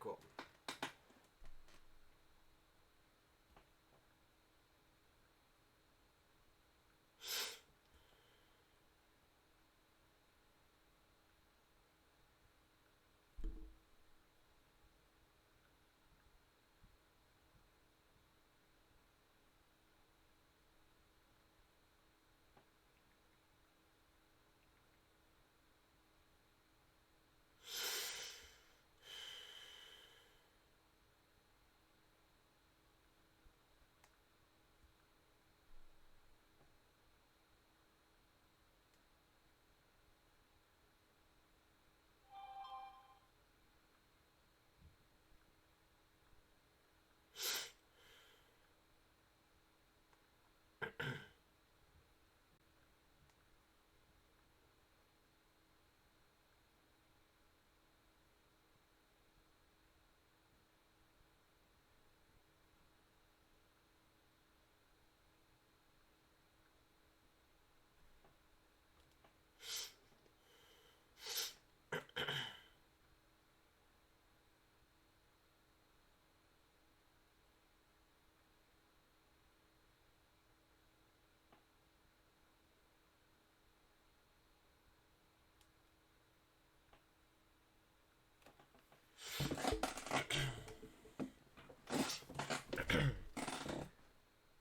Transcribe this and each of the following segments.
cool.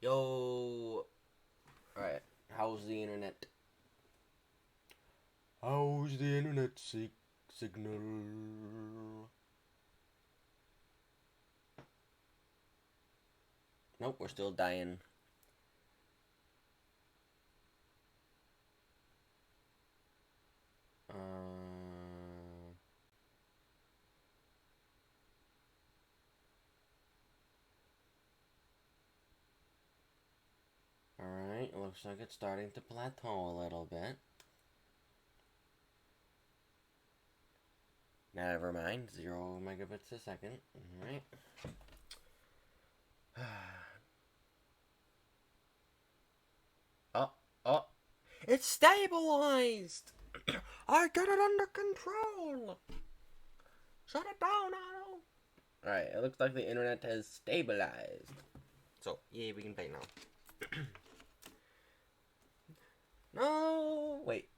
Yo, alright, how's the internet? How's the internet signal? Nope, we're still dying. Alright, looks like it's starting to plateau a little bit. Never mind, 0 megabits a second. Alright. Oh, it's stabilized! I got it under control! Shut it down, Otto! Alright, it looks like the internet has stabilized. So, yay, we can play now. No, wait.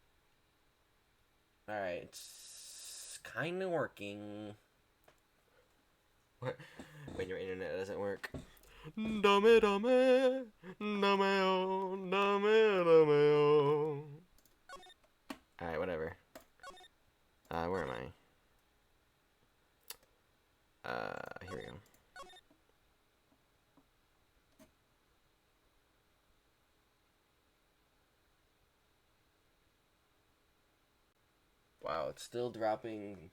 Alright, it's kind of working. When your internet doesn't work. Dame, dame, dame-o, dame, dame-o. Alright, whatever. Where am I? Here we go. Wow, it's still dropping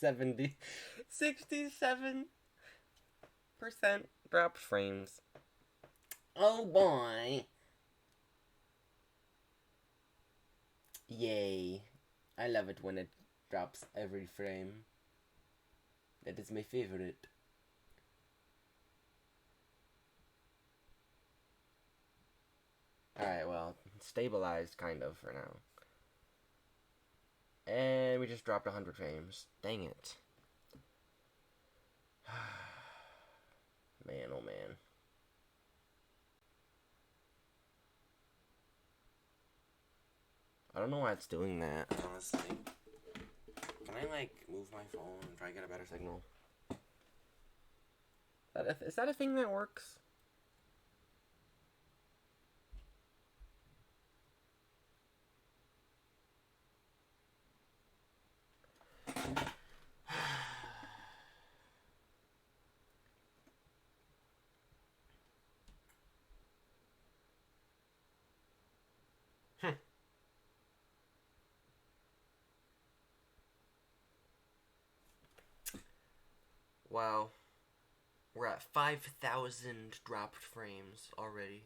67% dropped frames. Oh boy. Yay. I love it when it drops every frame. That is my favorite. Alright, well, stabilized kind of for now. And we just dropped 100 frames. Dang it. Man, oh man. I don't know why it's doing that, honestly. Can I, like, move my phone and try to get a better signal? Is that a thing that works? Wow. We're at 5,000 dropped frames already.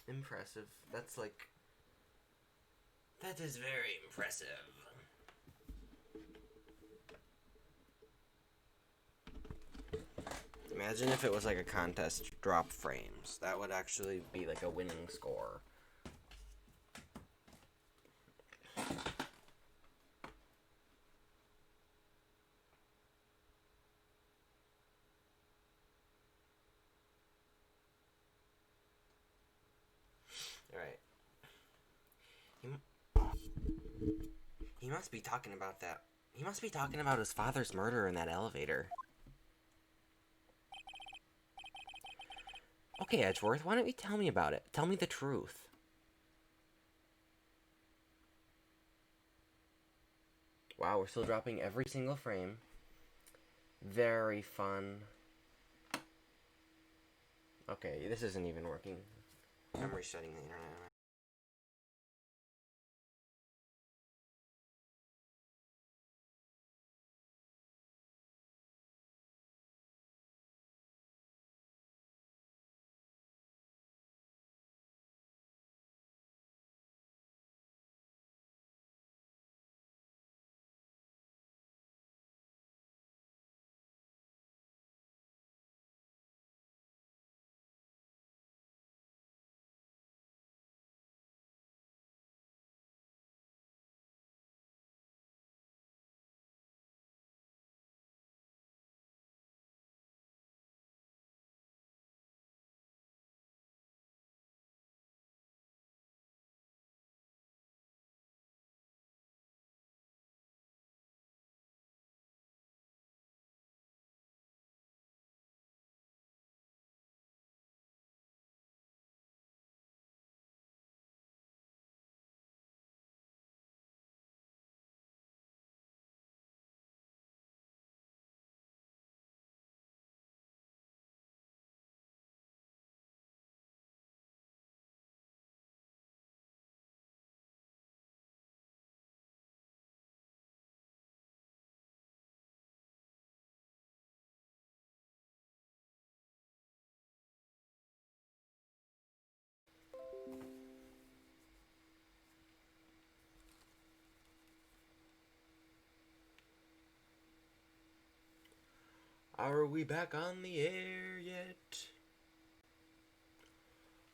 Impressive. That's like... That is very impressive. Imagine if it was like a contest to drop frames. That would actually be like a winning score. He must be talking about that. He must be talking about his father's murder in that elevator. Okay, Edgeworth, why don't you tell me about it? Tell me the truth. Wow, we're still dropping every single frame. Very fun. Okay, this isn't even working. I'm resetting the internet. Are we back on the air yet?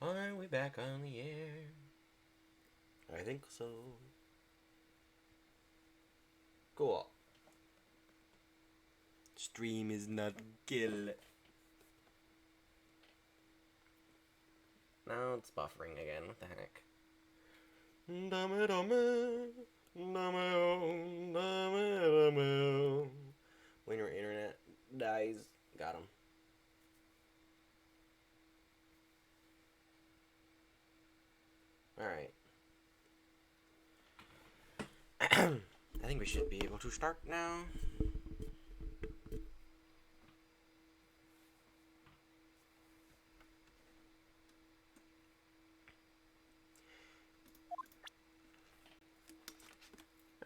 Are we back on the air? I think so. Cool. Stream is not kill. Now it's buffering again. What the heck? When your internet dies, got him. Alright. I think we should be able to start now.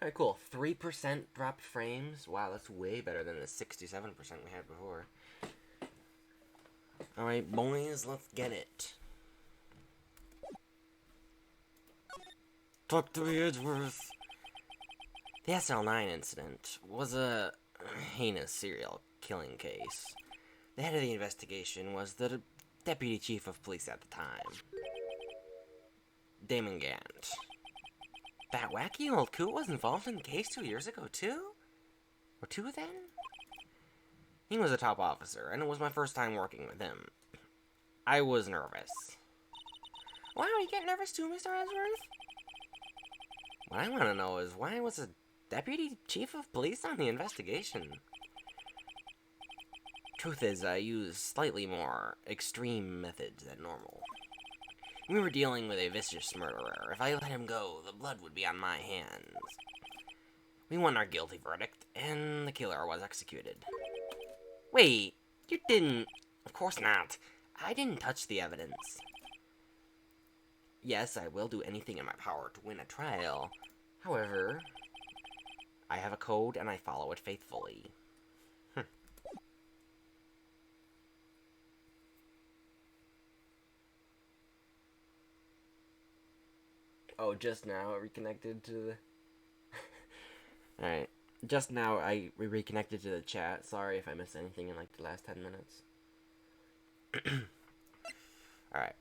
Alright, cool. 3% dropped frames. Wow, that's way better than the 67% we had before. Alright, boys, let's get it. Talk to me, Edgeworth. The SL9 incident was a heinous serial killing case. The head of the investigation was the deputy chief of police at the time, Damon Gant. That wacky old coot was involved in the case 2 years ago, too? Or 2 then? He was a top officer, and it was my first time working with him. I was nervous. Wow, you get nervous too, Mr. Edgeworth? What I want to know is why was a deputy chief of police on the investigation? Truth is, I used slightly more extreme methods than normal. We were dealing with a vicious murderer. If I let him go, the blood would be on my hands. We won our guilty verdict, and the killer was executed. Wait, you didn't... Of course not. I didn't touch the evidence. Yes, I will do anything in my power to win a trial. However, I have a code and I follow it faithfully. Oh, just now it reconnected to the... Alright. Just now I reconnected to the chat. Sorry if I missed anything in like the last 10 minutes. Alright.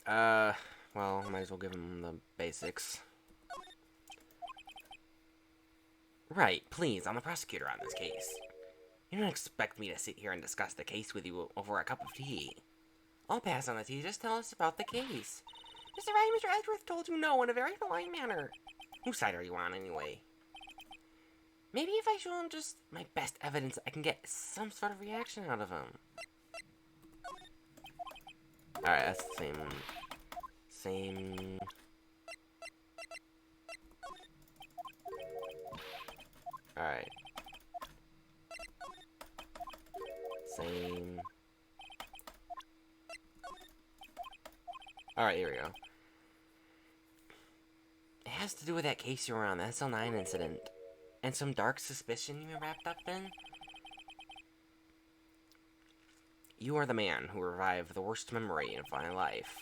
Well, might as well give him the basics. Right, please, I'm the prosecutor on this case. You don't expect me to sit here and discuss the case with you over a cup of tea. I'll pass on the tea, just tell us about the case. Mr. Wright, Mr. Edgeworth told you no in a very polite manner. Whose side are you on, anyway? Maybe if I show him just my best evidence, I can get some sort of reaction out of him. Alright, that's the same... Alright. Same... Alright, here we go. It has to do with that case you were on, the SL9 incident. And some dark suspicion you were wrapped up in? You are the man who revived the worst memory of my life.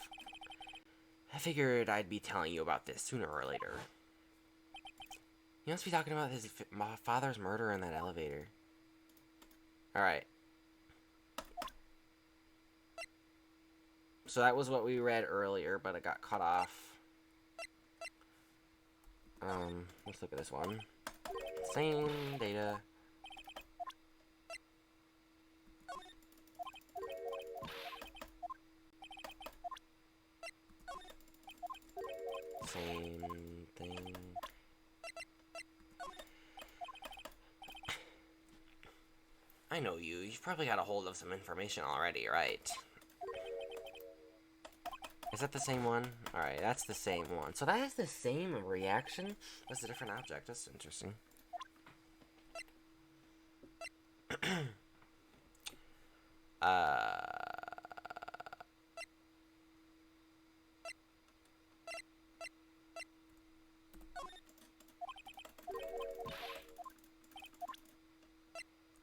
I figured I'd be telling you about this sooner or later. You must be talking about his father's murder in that elevator. Alright. So that was what we read earlier, but it got cut off. Let's look at this one. Same data. Same thing. I know you. You've probably got a hold of some information already, right? Is that the same one? Alright, that's the same one. So that has the same reaction? That's a different object. That's interesting.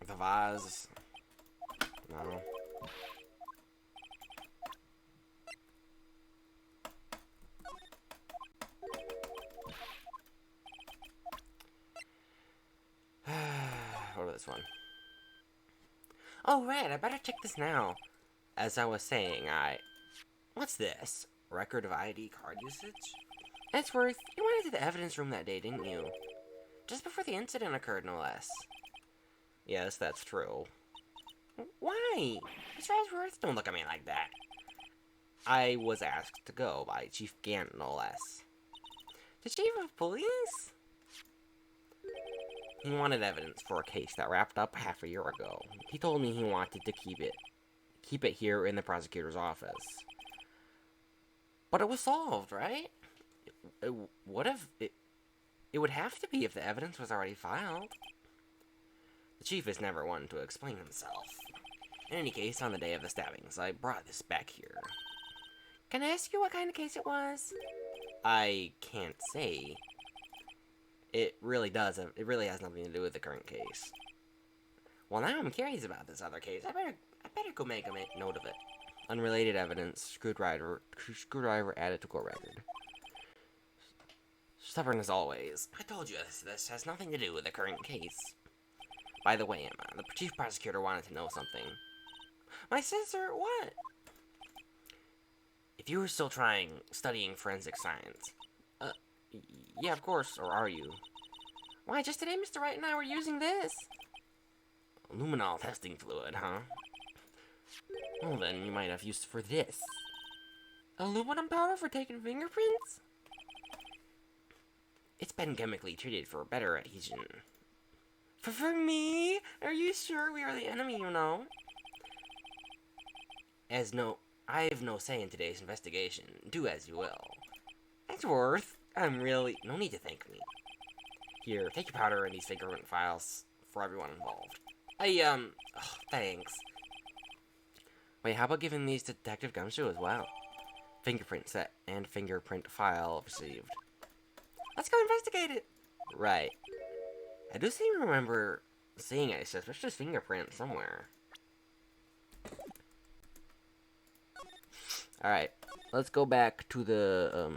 The vase. No. What about this one? Oh, right, I better check this now. As I was saying, What's this? Record of ID card usage? Edgeworth, you went into the evidence room that day, didn't you? Just before the incident occurred, no less. Yes, that's true. Why? Mr. Edgeworth, don't look at me like that. I was asked to go by Chief Gant, no less. The Chief of Police? He wanted evidence for a case that wrapped up half a year ago. He told me he wanted to keep it here in the prosecutor's office. But it was solved, right? It would have to be if the evidence was already filed. The chief is never one to explain himself. In any case, on the day of the stabbings, I brought this back here. Can I ask you what kind of case it was? I can't say. It really has nothing to do with the current case. Well, now I'm curious about this other case. I better go make a note of it. Unrelated evidence, screwdriver added to court record. Stubborn as always. I told you this has nothing to do with the current case. By the way, Emma, the chief prosecutor wanted to know something. My sister, what? If you were still studying forensic science. Yeah, of course, or are you? Why, just today Mr. Wright and I were using this. Luminol testing fluid, huh? Well then, you might have used it for this. Aluminum powder for taking fingerprints? It's been chemically treated for better adhesion. For me? Are you sure we are the enemy, you know? I have no say in today's investigation. Do as you will. Edgeworth, no need to thank me. Here, take your powder and these fingerprint files for everyone involved. Thanks. Wait, how about giving these to Detective Gumshoe as well? Fingerprint set and fingerprint file received. Let's go investigate it! Right. I do seem to remember seeing a suspicious fingerprint somewhere. Alright, let's go back to the,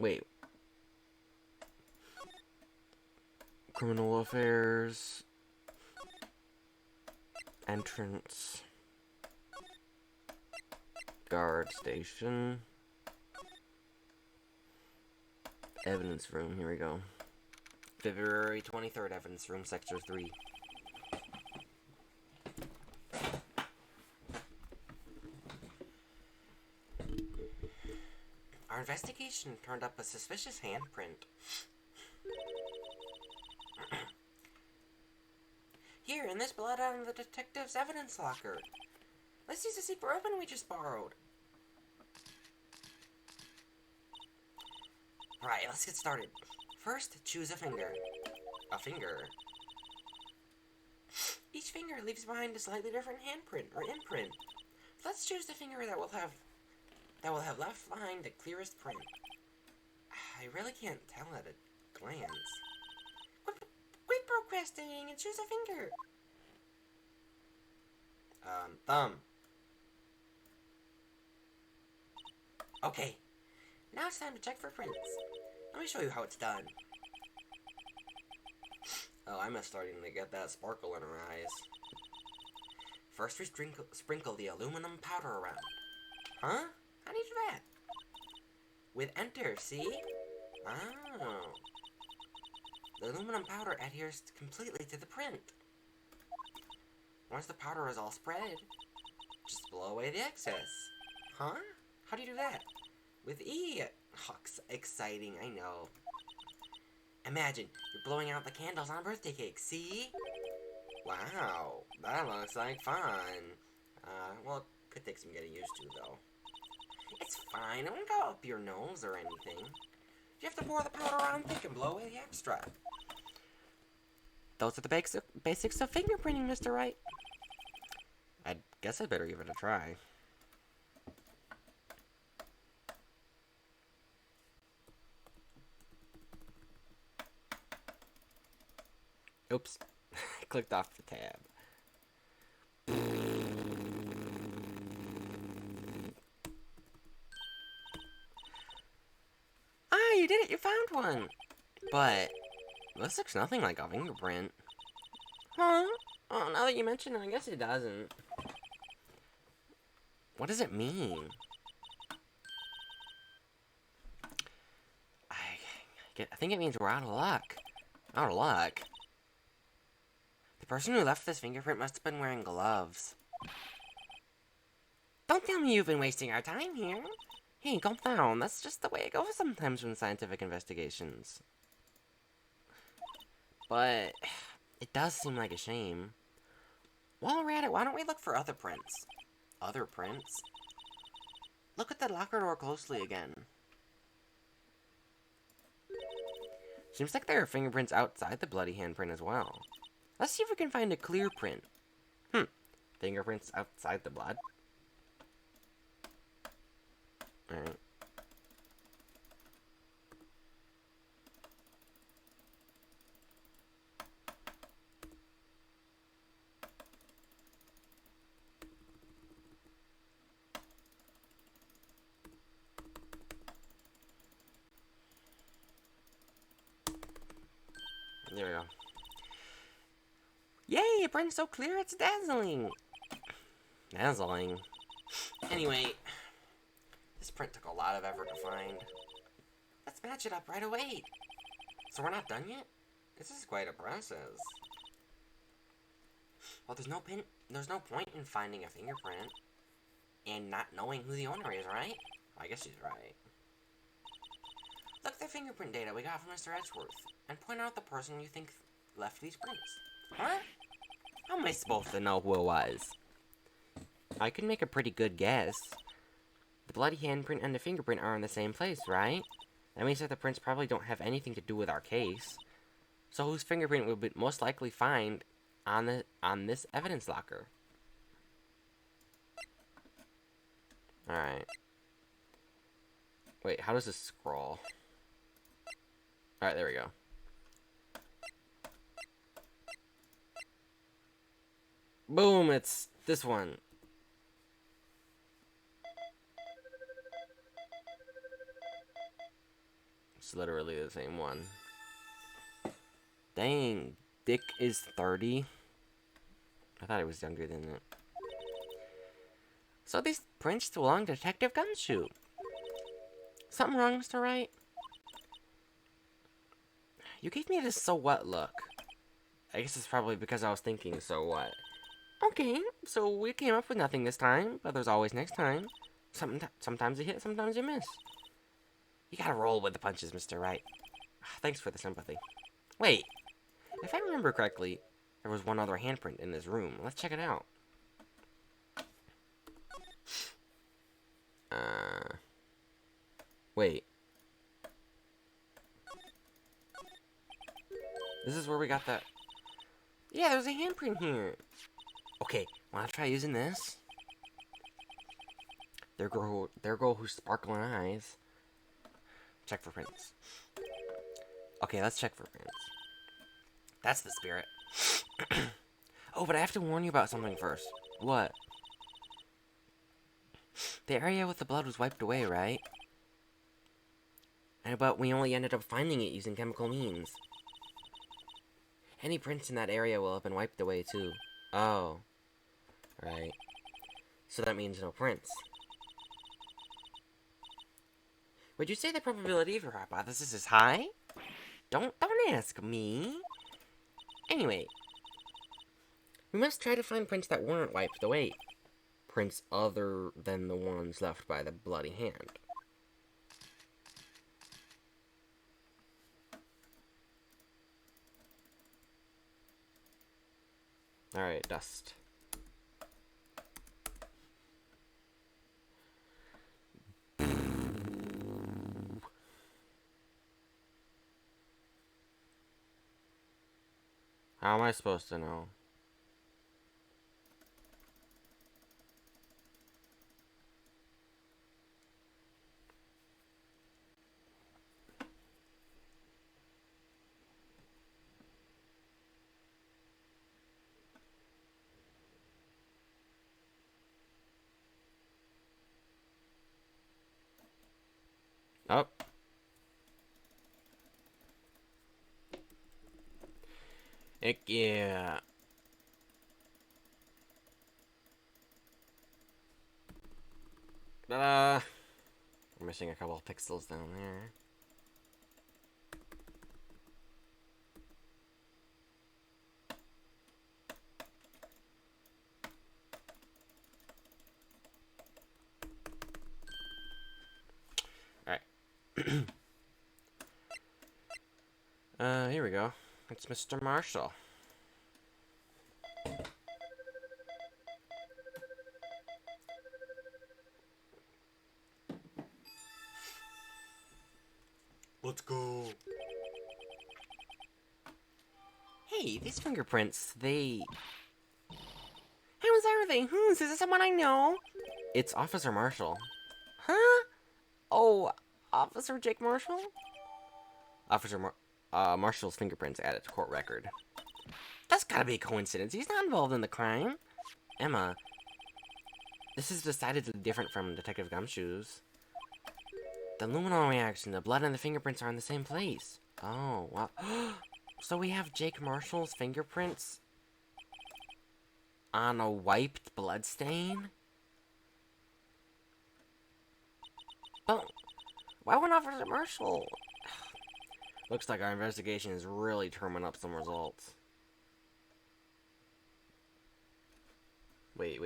wait. Criminal affairs. Entrance. Guard station. Evidence room, here we go. February 23rd, evidence room, sector 3. investigation turned up a suspicious handprint. Here, in this blood on the detective's evidence locker. Let's use the secret weapon we just borrowed. Right, let's get started. First, choose a finger. A finger. Each finger leaves behind a slightly different handprint or imprint. Let's choose the finger that will have left behind the clearest print. I really can't tell at a glance. Quit procrastinating and choose a finger. Thumb. Okay, now it's time to check for prints. Let me show you how it's done. Oh, I'm starting to get that sparkle in her eyes. First, we sprinkle the aluminum powder around. Huh? How do you do that? With enter, see? Oh. The aluminum powder adheres completely to the print. Once the powder is all spread, just blow away the excess. Huh? How do you do that? With E. Oh, exciting, I know. Imagine, you're blowing out the candles on a birthday cake, see? Wow, that looks like fun. Well, it could take some getting used to, though. It's fine, it won't go up your nose or anything. You have to pour the powder on thick and blow away the extra. Those are the basics of fingerprinting, Mr. Wright. I guess I'd better give it a try. Oops, I clicked off the tab. Ah, you did it, you found one! But this looks nothing like a fingerprint. Huh? Oh, now that you mention it, I guess it doesn't. What does it mean? I think it means we're out of luck. Out of luck? The person who left this fingerprint must have been wearing gloves. Don't tell me you've been wasting our time here. Hey, calm down. That's just the way it goes sometimes in scientific investigations. But it does seem like a shame. While we're at it, why don't we look for other prints? Other prints? Look at the locker door closely again. Seems like there are fingerprints outside the bloody handprint as well. Let's see if we can find a clear print. Fingerprints outside the blood? Alright. There we go. Yay! It burns so clear it's dazzling! Dazzling. Anyway, this print took a lot of effort to find. Let's match it up right away. So we're not done yet? This is quite a process. Well, there's no point in finding a fingerprint and not knowing who the owner is, right? I guess she's right. Look at the fingerprint data we got from Mr. Edgeworth, and point out the person you think left these prints. Huh? How am I supposed to know who it was? I can make a pretty good guess. The bloody handprint and the fingerprint are in the same place, right? That means that the prints probably don't have anything to do with our case. So whose fingerprint will be most likely find on this evidence locker? Alright. Wait, how does this scroll? Alright, there we go. Boom, it's this one. It's literally the same one. Dang, Dick is 30. I thought he was younger than that. So these prints belong to Detective Gumshoe. Something wrong, Mr. Wright? You gave me this so what look. I guess it's probably because I was thinking so what. Okay, so we came up with nothing this time, but there's always next time. Sometimes you hit, sometimes you miss. You gotta roll with the punches, Mr. Wright. Thanks for the sympathy. Wait, if I remember correctly, there was one other handprint in this room. Let's check it out. Wait. This is where we got that. Yeah, there's a handprint here. Okay, wanna try using this? There go whose sparkling eyes. Check for prints. Okay, let's check for prints. That's the spirit. Oh, but I have to warn you about something first. What? The area with the blood was wiped away, right? But we only ended up finding it using chemical means. Any prints in that area will have been wiped away, too. Oh. Right. So that means no prints. Would you say the probability of your hypothesis is high? Don't ask me. Anyway. We must try to find prints that weren't wiped away. Prints other than the ones left by the bloody hand. Alright, dust. How am I supposed to know? Oh. Heck yeah. Ta-da! We're missing a couple of pixels down there. Alright. Here we go. It's Mr. Marshall. Let's go. Hey, these fingerprints, they... Whose are they? Whose? Is this someone I know? It's Officer Marshall. Huh? Oh, Officer Jake Marshall? Officer Marshall's fingerprints added to court record. That's gotta be a coincidence. He's not involved in the crime. Emma, this is decidedly different from Detective Gumshoe's. The luminol reaction, the blood and the fingerprints are in the same place. Oh, wow. So we have Jake Marshall's fingerprints on a wiped bloodstain? Oh, why wouldn't Officer Marshall? Looks like our investigation is really turning up some results. Wait.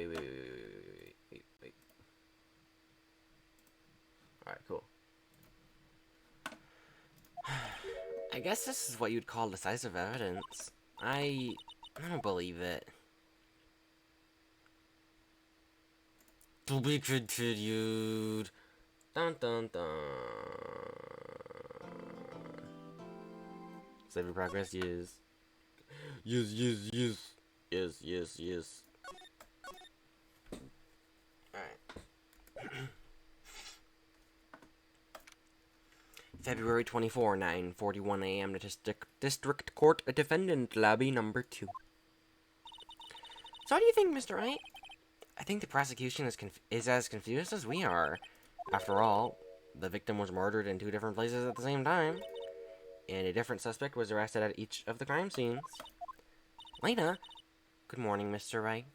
Alright, cool. I guess this is what you'd call decisive evidence. I don't believe it. To be continued. Dun dun dun. Save your progress, yes. Yes. Alright. February 24, 9:41 a.m. District Court, Defendant Lobby number 2. So what do you think, Mr. Wright? I think the prosecution is as confused as we are. After all, the victim was murdered in 2 different places at the same time, and a different suspect was arrested at each of the crime scenes. Lena? Good morning, Mr. Wright.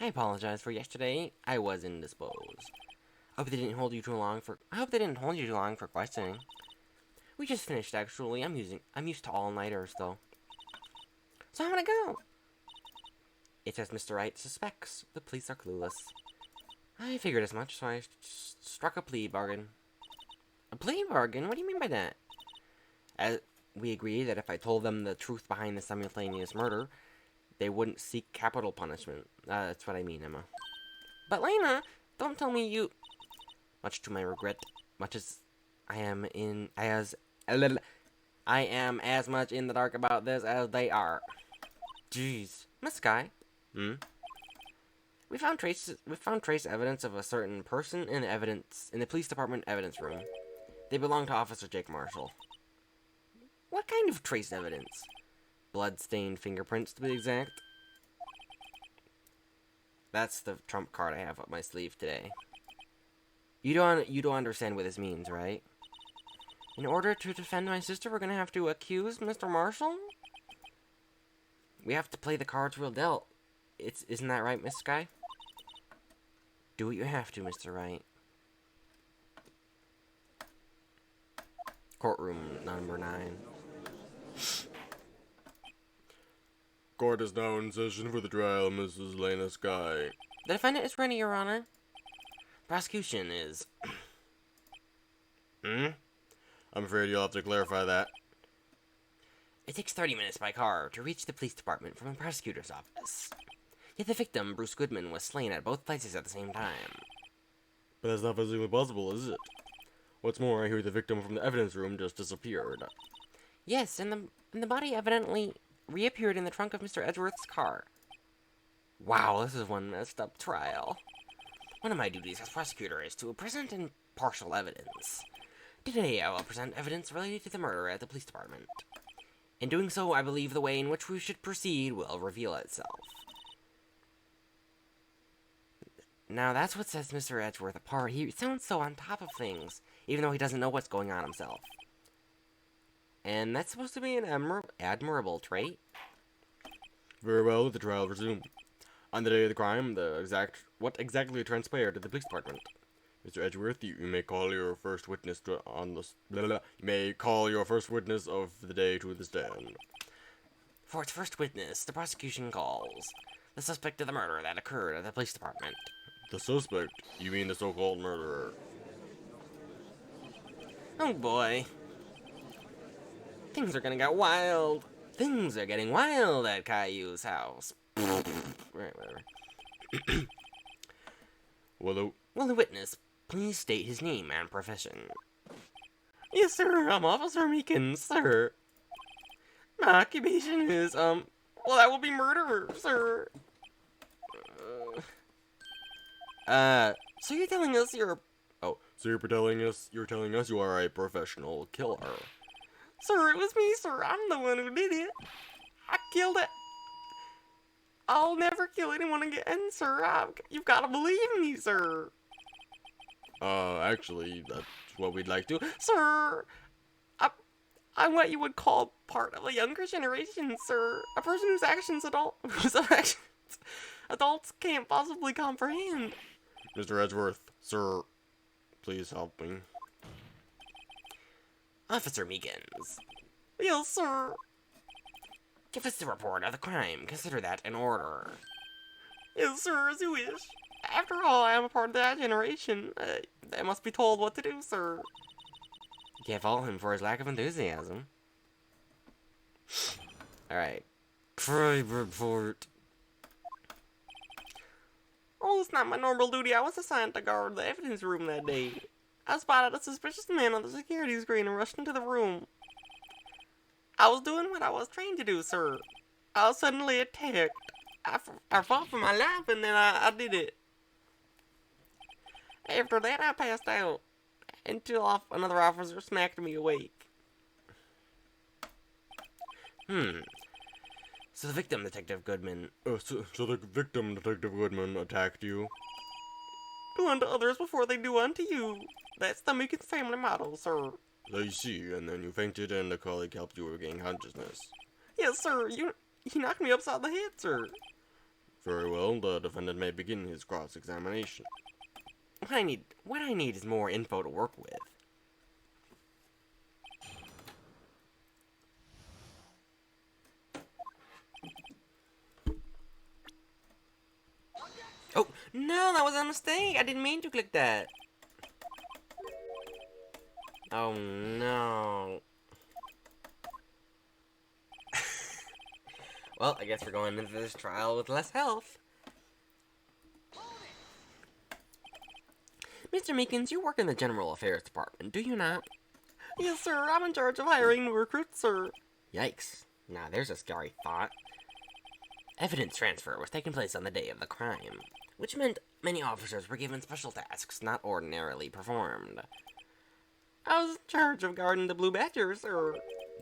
I apologize for yesterday. I was indisposed. I hope they didn't hold you too long for questioning. We just finished, actually. I'm used to all-nighters, though. So how would it go? It's as Mr. Wright suspects. The police are clueless. I figured as much, so I struck a plea bargain. A plea bargain? What do you mean by that? As we agreed that if I told them the truth behind the simultaneous murder, they wouldn't seek capital punishment. That's what I mean, Emma. But Lena, don't tell me you... Much to my regret, much as I am as much in the dark about this as they are. Jeez. Miss Sky. We found trace evidence of a certain person in the police department evidence room. They belong to Officer Jake Marshall. What kind of trace evidence? Blood-stained fingerprints, to be exact. That's the trump card I have up my sleeve today. You don't understand what this means, right? In order to defend my sister, we're gonna have to accuse Mr. Marshall? We have to play the cards we're dealt. Isn't that right, Miss Sky? Do what you have to, Mr. Wright. Courtroom number 9. Court is now in session for the trial, Mrs. Lena Sky. The defendant is ready, Your Honor. Prosecution is... I'm afraid you'll have to clarify that. It takes 30 minutes by car to reach the police department from the prosecutor's office. Yet the victim, Bruce Goodman, was slain at both places at the same time. But that's not physically possible, is it? What's more, I hear the victim from the evidence room just disappeared. Yes, and the body evidently reappeared in the trunk of Mr. Edgeworth's car. Wow, this is one messed up trial. One of my duties as prosecutor is to present impartial evidence. Today, I will present evidence related to the murder at the police department. In doing so, I believe the way in which we should proceed will reveal itself. Now, that's what sets Mr. Edgeworth apart. He sounds so on top of things, even though he doesn't know what's going on himself. And that's supposed to be an admirable trait. Very well, the trial resumed. On the day of the crime, what exactly transpired at the police department? Mr. Edgeworth, you may call your first witness you may call your first witness of the day to the stand. For its first witness, the prosecution calls the suspect of the murder that occurred at the police department. The suspect? You mean the so-called murderer? Oh boy. Things are gonna get wild. Things are getting wild at Caillou's house. Right, whatever. Will the witness please state his name and profession? Yes, sir, I'm Officer Meekins, sir. My occupation is, well, that will be murderer, sir. So you're telling us you're... Oh, so you're telling us you are a professional killer. Sir, it was me, sir. I'm the one who did it. I killed it. I'll never kill anyone again, sir. You've got to believe me, sir. Actually, that's what we'd like to. Sir, I'm what you would call part of a younger generation, sir. A person whose actions adults can't possibly comprehend. Mr. Edgeworth, sir, please help me. Officer Meekins. Yes, sir. Give us the report of the crime. Consider that an order. Yes, sir, as you wish. After all, I am a part of that generation. I must be told what to do, sir. You can't fault him for his lack of enthusiasm. Alright. Crime report. Oh, it's not my normal duty. I was assigned to guard the evidence room that day. I spotted a suspicious man on the security screen and rushed into the room. I was doing what I was trained to do, sir. I was suddenly attacked. I fought for my life, and then I did it. After that, I passed out until another officer smacked me awake. So the victim, Detective Goodman... So the victim, Detective Goodman, attacked you? Do unto others before they do unto you. That's the Meekins family motto, sir. I see, and then you fainted and a colleague helped you regain consciousness. Yes, sir. You knocked me upside the head, sir. Very well, the defendant may begin his cross-examination. What I need is more info to work with. Oh, no, that was a mistake. I didn't mean to click that. Oh no. Well, I guess we're going into this trial with less health. Mr. Meekins, you work in the General Affairs Department, do you not? Yes, sir. I'm in charge of hiring new recruits, sir. Yikes. Now there's a scary thought. Evidence transfer was taking place on the day of the crime, which meant many officers were given special tasks not ordinarily performed. I was in charge of guarding the Blue Badger, sir.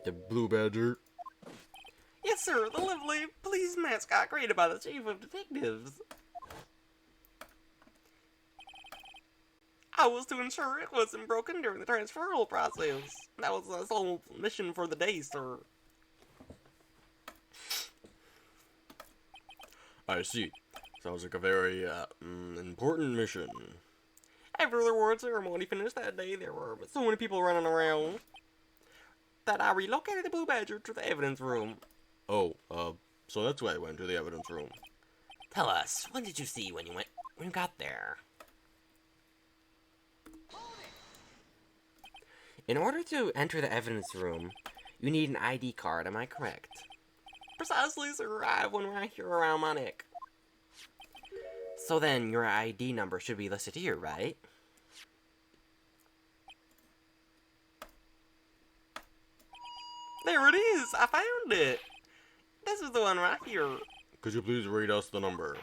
The Blue Badger? Yes, sir. The lovely police mascot created by the chief of detectives. I was to ensure it wasn't broken during the transferal process. That was the sole mission for the day, sir. I see. Sounds like a very, important mission. After the award ceremony finished that day, there were so many people running around that I relocated the Blue Badger to the evidence room. Oh, so that's why I went to the evidence room. Tell us, what did you see when you got there? In order to enter the evidence room, you need an ID card, am I correct? Precisely, sir. I have one right here around my neck. So then, your ID number should be listed here, right? There it is. I found it. This is the one right here. Could you please read us the number?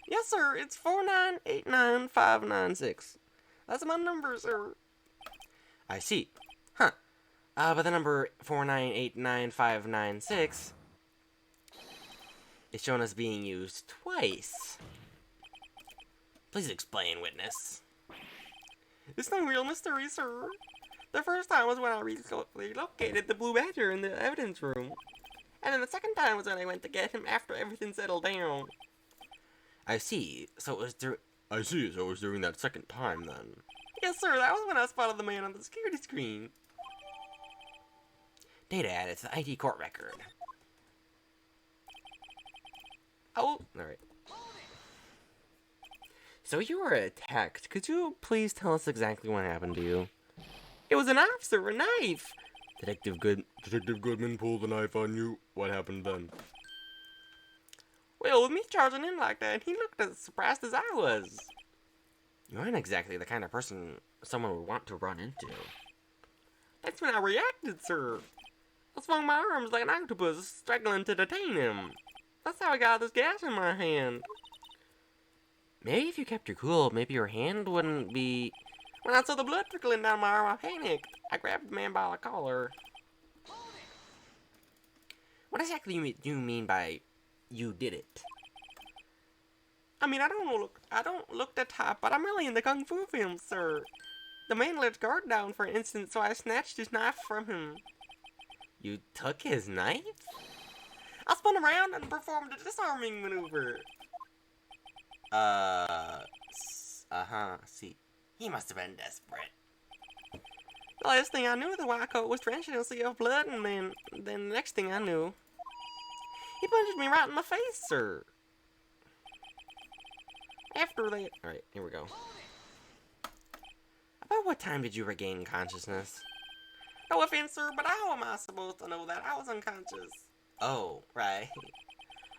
Yes, sir. It's 4989596. That's my number, sir. I see. Huh. But the number 4989596 is shown as being used twice. Please explain, witness. It's no real mystery, sir. The first time was when I relocated the Blue Badger in the evidence room. And then the second time was when I went to get him after everything settled down. I see. So it was during that second time, then. Yes, sir. That was when I spotted the man on the security screen. Data added to the ID court record. Oh, alright. So you were attacked. Could you please tell us exactly what happened to you? it was a knife, sir. A knife. Detective Goodman pulled the knife on you. What happened then? Well, with me charging in like that, he looked as surprised as I was. You aren't exactly the kind of person someone would want to run into. That's when I reacted, sir. I swung my arms like an octopus, struggling to detain him. That's how I got this gas in my hand. Maybe if you kept your cool, maybe your hand wouldn't be... When I saw the blood trickling down my arm, I panicked. I grabbed the man by the collar. What exactly do you mean by you did it? I mean, I don't look the type, but I'm really into kung fu films, sir. The man let his guard down for an instant, so I snatched his knife from him. You took his knife? I spun around and performed a disarming maneuver. See. He must have been desperate. The last thing I knew, the white coat was drenched in a sea of blood, and then the next thing I knew, he punched me right in the face, sir. After that... Alright, here we go. About what time did you regain consciousness? No offense, sir, but how am I supposed to know that? I was unconscious. Oh, right.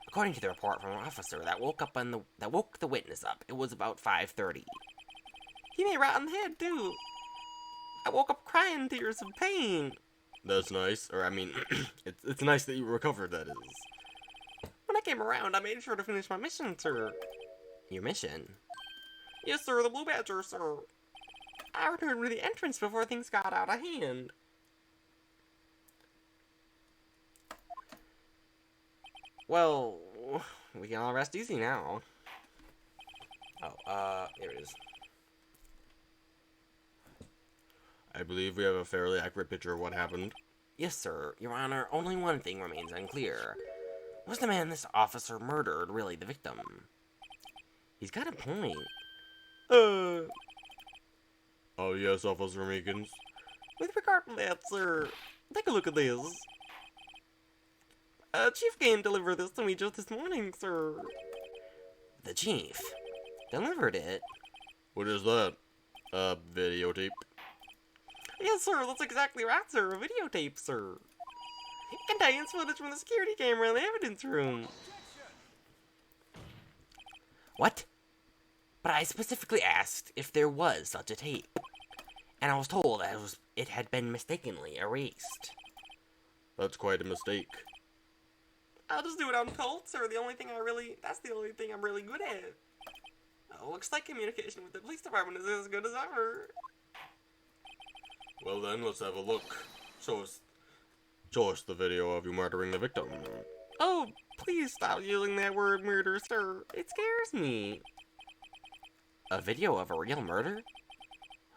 According to the report from an officer that woke the witness up, it was about 5:30. He hit me right in the head, too. I woke up crying tears of pain. That's nice. Or, I mean, it's nice that you recovered, that is. When I came around, I made sure to finish my mission, sir. Your mission? Yes, sir, the Blue Badger, sir. I returned to the entrance before things got out of hand. Well, we can all rest easy now. Oh, here it is. I believe we have a fairly accurate picture of what happened. Yes, sir. Your Honor, only one thing remains unclear. Was the man this officer murdered really the victim? He's got a point. Oh, yes, Officer Meekins. With regard to that, sir, take a look at this. Chief Game delivered this to me just this morning, sir. The chief delivered it? What is that? Videotape. Yes, sir, that's exactly right, sir. A videotape, sir. It contains footage from the security camera in the evidence room. What? But I specifically asked if there was such a tape, and I was told that it had been mistakenly erased. That's quite a mistake. I'll just do what I'm told, sir. That's the only thing I'm really good at. Looks like communication with the police department is as good as ever. Well then, let's have a look. Show us the video of you murdering the victim. Oh, please stop using that word murder, sir. It scares me. A video of a real murder?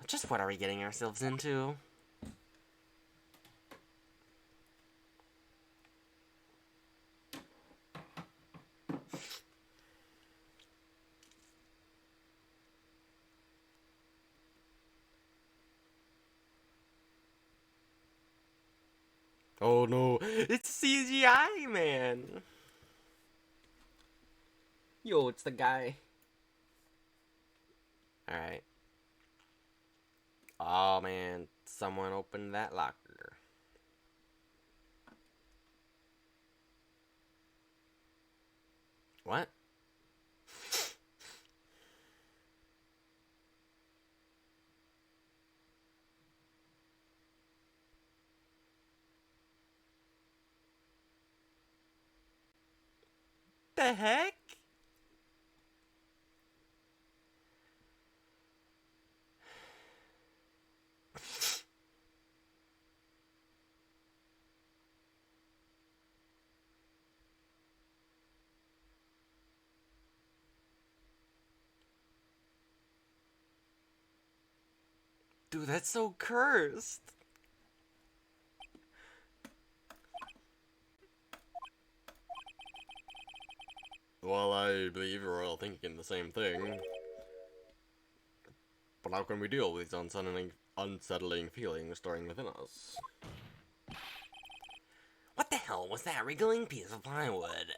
Just what are we getting ourselves into? Oh no, It's CGI, man. Yo, it's the guy. Alright. Oh man, someone opened that locker. What? The heck? Dude, that's so cursed. well, I believe we're all thinking the same thing. But how can we deal with these unsettling feelings storing within us? What the hell was that wriggling piece of plywood?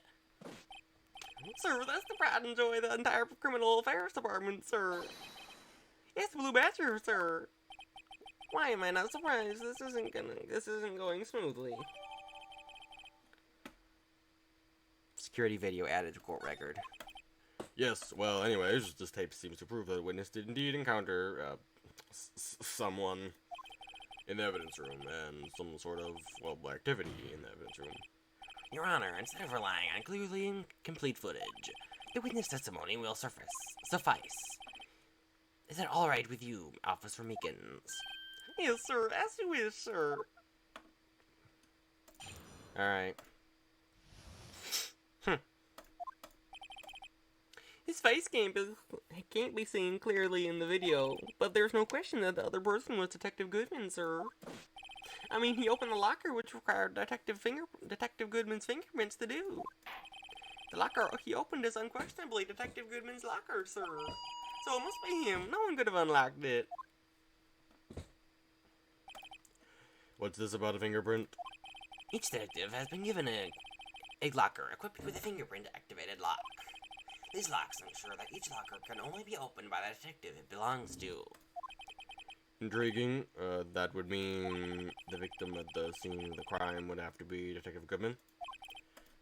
Sir, that's the pride and joy of the entire criminal affairs department, sir. It's Blue Badger, sir. Why am I not surprised? This isn't going smoothly. Security video added to court record. Yes, well, anyways, this tape seems to prove that the witness did indeed encounter someone in the evidence room and some sort of, well, activity in the evidence room. Your Honor, instead of relying on clearly incomplete footage, the witness testimony will suffice. Is that all right with you, Officer Meekins? Yes, sir. As you wish, sir. Alright. His face can't be seen clearly in the video, but there's no question that the other person was Detective Goodman, sir. I mean, he opened the locker, which required Detective Goodman's fingerprints to do. The locker he opened is unquestionably Detective Goodman's locker, sir. So it must be him. No one could have unlocked it. What's this about a fingerprint? Each detective has been given a locker equipped with a fingerprint-activated lock. These locks ensure that each locker can only be opened by the detective it belongs to. Intriguing. That would mean the victim at the scene of the crime would have to be Detective Goodman.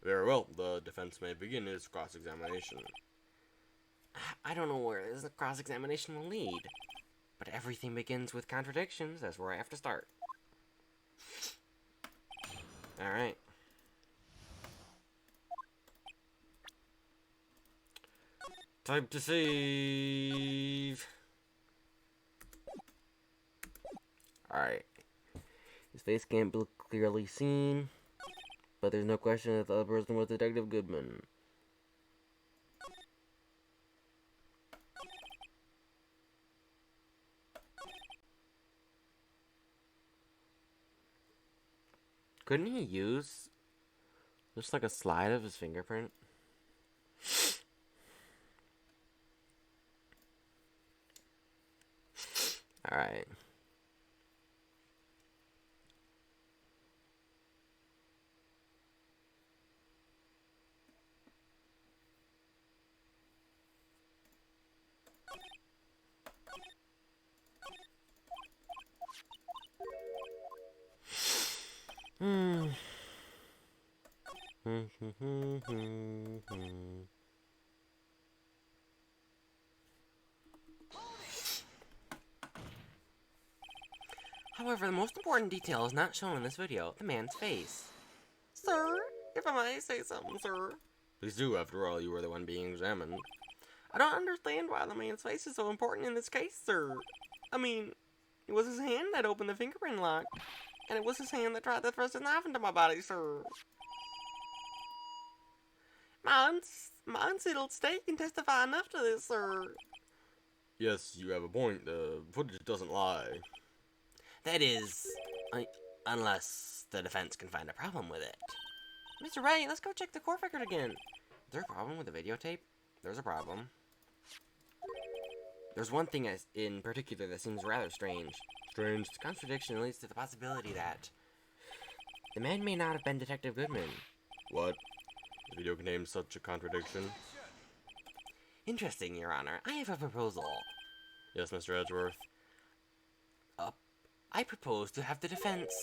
Very well, the defense may begin its cross-examination. I don't know where this cross-examination will lead, but everything begins with contradictions. That's where I have to start. Alright. Time to save. Alright. His face can't be clearly seen, but there's no question that the other person was Detective Goodman. Couldn't he use just like a slide of his fingerprint? Alright. Hmm. However, the most important detail is not shown in this video, the man's face. Sir, if I may say something, sir. Please do, after all, you were the one being examined. I don't understand why the man's face is so important in this case, sir. I mean, it was his hand that opened the fingerprint lock, and it was his hand that tried to thrust a knife into my body, sir. My unsettled state can testify enough to this, sir. Yes, you have a point. The footage doesn't lie. That is, unless the defense can find a problem with it. Mr. Wright, let's go check the court record again. Is there a problem with the videotape? There's a problem. There's one thing in particular that seems rather strange. Strange. This contradiction leads to the possibility that the man may not have been Detective Goodman. What? The video contains such a contradiction? Interesting, Your Honor. I have a proposal. Yes, Mr. Edgeworth. I propose to have the defense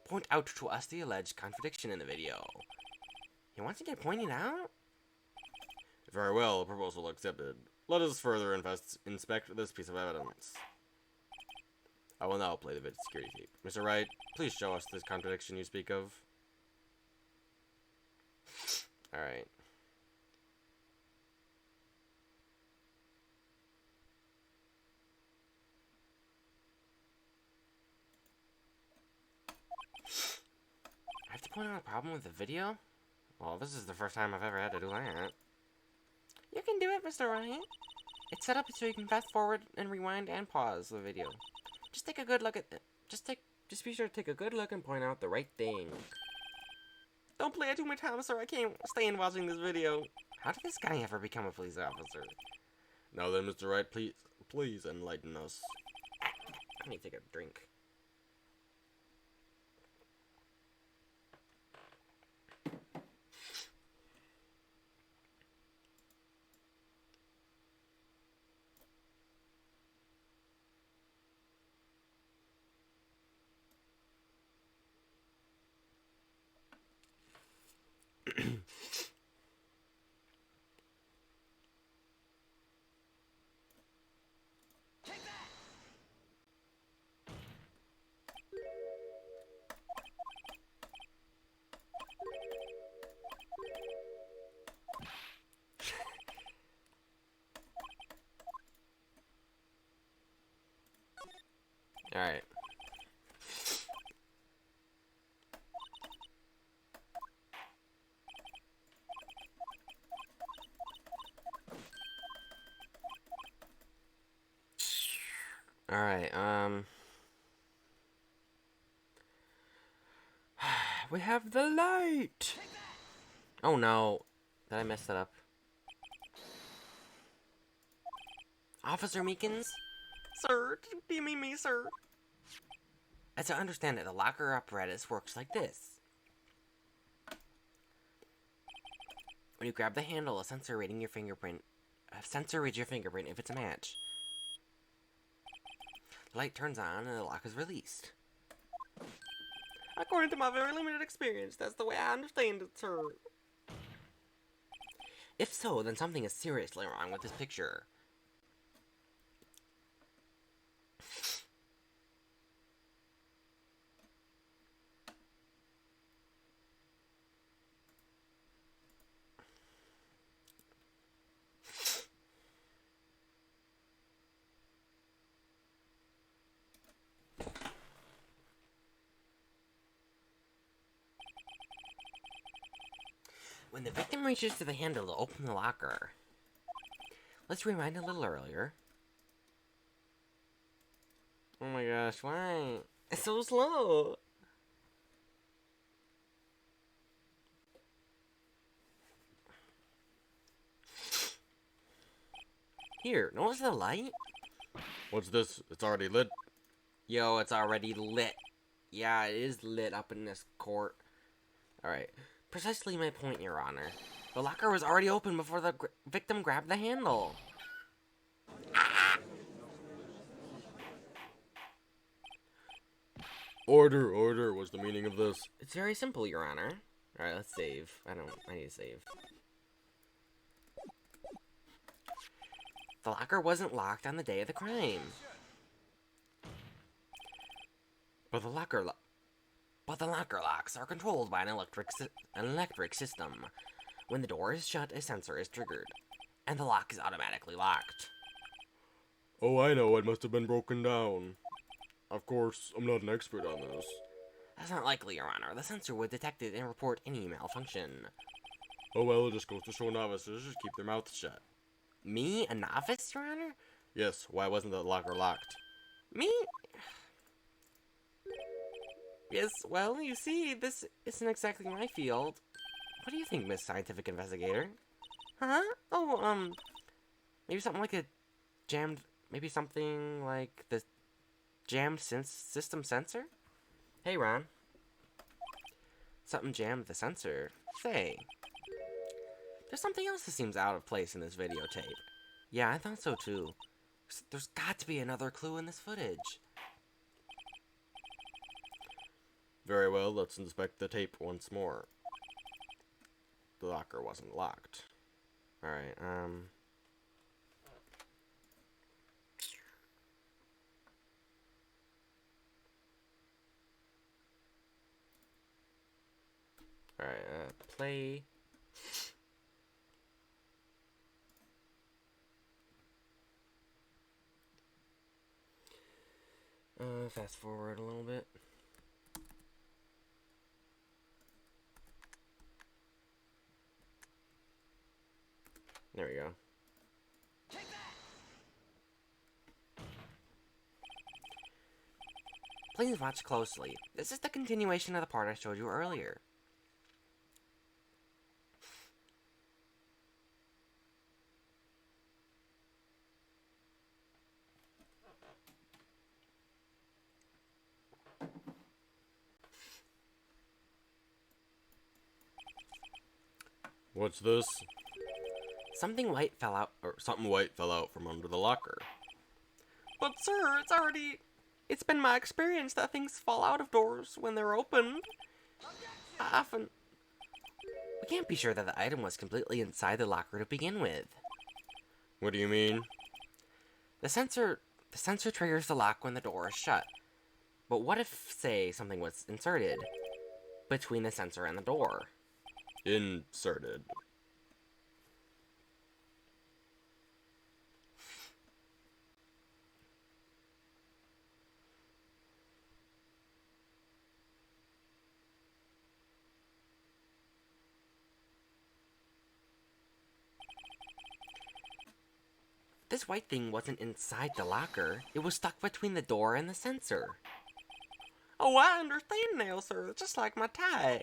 point out to us the alleged contradiction in the video. He wants to get pointed out? Very well, proposal accepted. Let us further inspect this piece of evidence. I will now play the vid security tape. Mr. Wright, please show us this contradiction you speak of. Alright. I have to point out a problem with the video? Well, this is the first time I've ever had to do that. You can do it, Mr. Wright. It's set up so you can fast forward and rewind and pause the video. Just take a good look at it. Just be sure to take a good look and point out the right thing. Don't play it too many times, sir. I can't stand watching this video. How did this guy ever become a police officer? Now then, Mr. Wright, please enlighten us. I need to take a drink. Alright. Alright, we have the light! Oh no. Did I mess that up? Officer Meekins? Sir, do you mean me, sir? As I understand it, the locker apparatus works like this. When you grab the handle, a sensor reads your fingerprint if it's a match. The light turns on and the lock is released. According to my very limited experience, that's the way I understand it, sir. If so, then something is seriously wrong with this picture. When the victim reaches to the handle to open the locker, let's rewind a little earlier. Oh my gosh, why? It's so slow. Here, notice the light? What's this? It's already lit. Yo, it's already lit. Yeah, it is lit up in this court. Alright. Precisely my point, Your Honor. The locker was already open before the victim grabbed the handle. Order, order, what's the meaning of this? It's very simple, Your Honor. Alright, let's save. I need to save. The locker wasn't locked on the day of the crime. But the locker locks are controlled by an electric system. When the door is shut, a sensor is triggered, and the lock is automatically locked. Oh, I know, it must have been broken down. Of course, I'm not an expert on this. That's not likely, Your Honor. The sensor would detect it and report any malfunction. Oh well, it just goes to show novices just keep their mouths shut. Me? A novice, Your Honor? Yes, why wasn't the locker locked? Me? Yes, well, you see, this isn't exactly my field. What do you think, Miss Scientific Investigator? Huh? Oh, maybe something like a jammed... Maybe something like the jammed system sensor? Hey, Ron. Something jammed the sensor. Say. There's something else that seems out of place in this videotape. Yeah, I thought so too. There's got to be another clue in this footage. Very well, let's inspect the tape once more. The locker wasn't locked. Alright, Alright, play. Fast forward a little bit. There we go. Please watch closely. This is the continuation of the part I showed you earlier. What's this? Something white fell out. Something white fell out from under the locker. But sir, it's been my experience that things fall out of doors when they're opened. Often. We can't be sure that the item was completely inside the locker to begin with. What do you mean? The sensor triggers the lock when the door is shut. But what if, say, something was inserted between the sensor and the door? Inserted. This white thing wasn't inside the locker. It was stuck between the door and the sensor. Oh, I understand now, sir. It's just like my tie.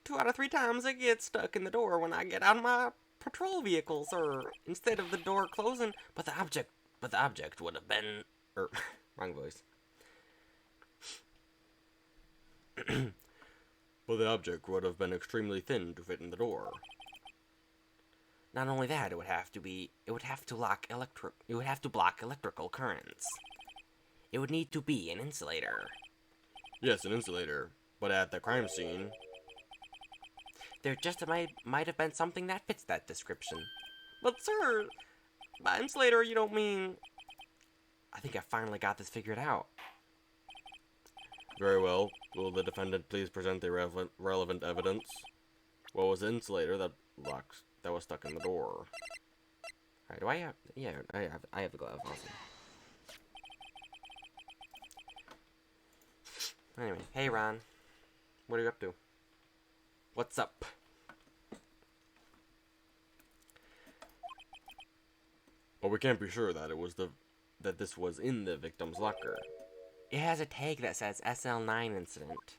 2 out of 3 times it gets stuck in the door when I get out of my patrol vehicle, sir. Instead of the door closing, But the object would have been... wrong voice. Well, the object would have been extremely thin to fit in the door. Not only that, it would have to block electrical currents. It would need to be an insulator. Yes, an insulator. But at the crime scene... There just might have been something that fits that description. but sir, by insulator you don't mean... I think I finally got this figured out. Very well. Will the defendant please present the relevant evidence? What was the insulator that was stuck in the door? Alright, do I have... Yeah, I have the glove. Awesome. Anyway, hey Ron. What are you up to? What's up? Well, we can't be sure that that this was in the victim's locker. It has a tag that says SL9 incident.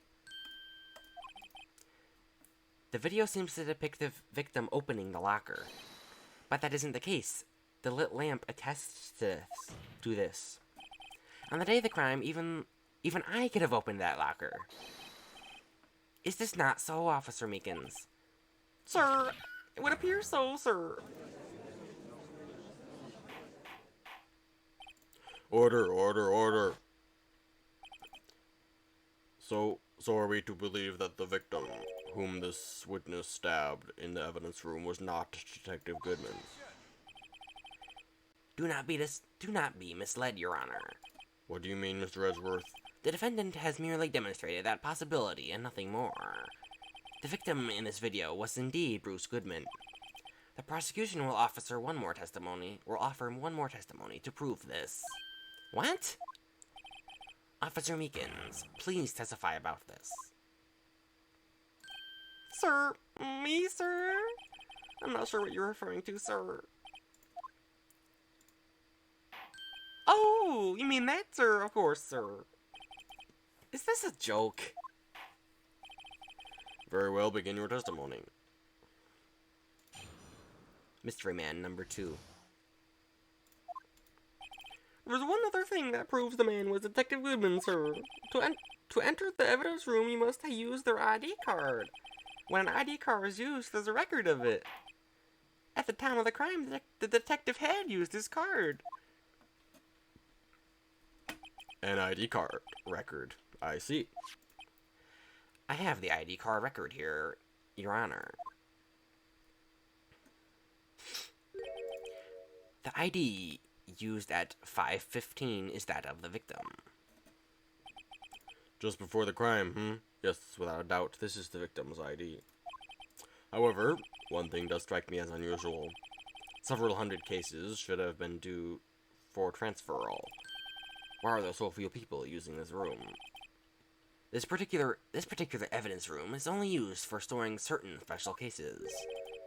The video seems to depict the victim opening the locker. But that isn't the case. The lit lamp attests to this. On the day of the crime, even I could have opened that locker. Is this not so, Officer Meekins? Sir, it would appear so, sir. Order, order, order. So are we to believe that the victim, whom this witness stabbed in the evidence room, was not Detective Goodman? Do not be misled, Your Honor. What do you mean, Mr. Edgeworth? The defendant has merely demonstrated that possibility and nothing more. The victim in this video was indeed Bruce Goodman. The prosecution will offer one more testimony to prove this. What? Officer Meekins, please testify about this. Sir? Me, sir? I'm not sure what you're referring to, sir. Oh, you mean that, sir? Of course, sir. Is this a joke? Very well, begin your testimony. Mystery Man number 2. There's one other thing that proves the man was Detective Goodman, sir. To enter the evidence room, you must use their ID card. When an ID card is used, there's a record of it. At the time of the crime, the detective had used his card. An ID card record. I see. I have the ID card record here, Your Honor. The ID used at 5:15 is that of the victim. Just before the crime, Yes, without a doubt, this is the victim's ID. However, one thing does strike me as unusual. Several hundred cases should have been due for transferal. Why are there so few people using this room? This particular evidence room is only used for storing certain special cases.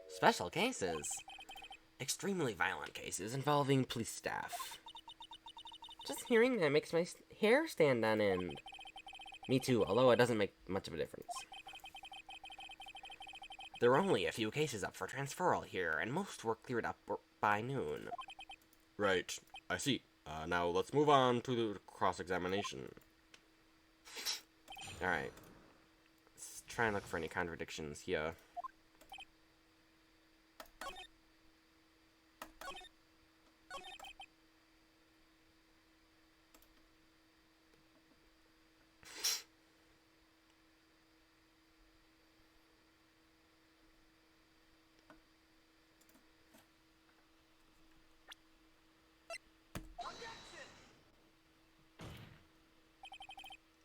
Special cases? Extremely violent cases involving police staff. Just hearing that makes my hair stand on end. Me too, although it doesn't make much of a difference. There are only a few cases up for transferal here, and most were cleared up by noon. Right, I see. Now let's move on to the cross-examination. Alright. Let's try and look for any contradictions here.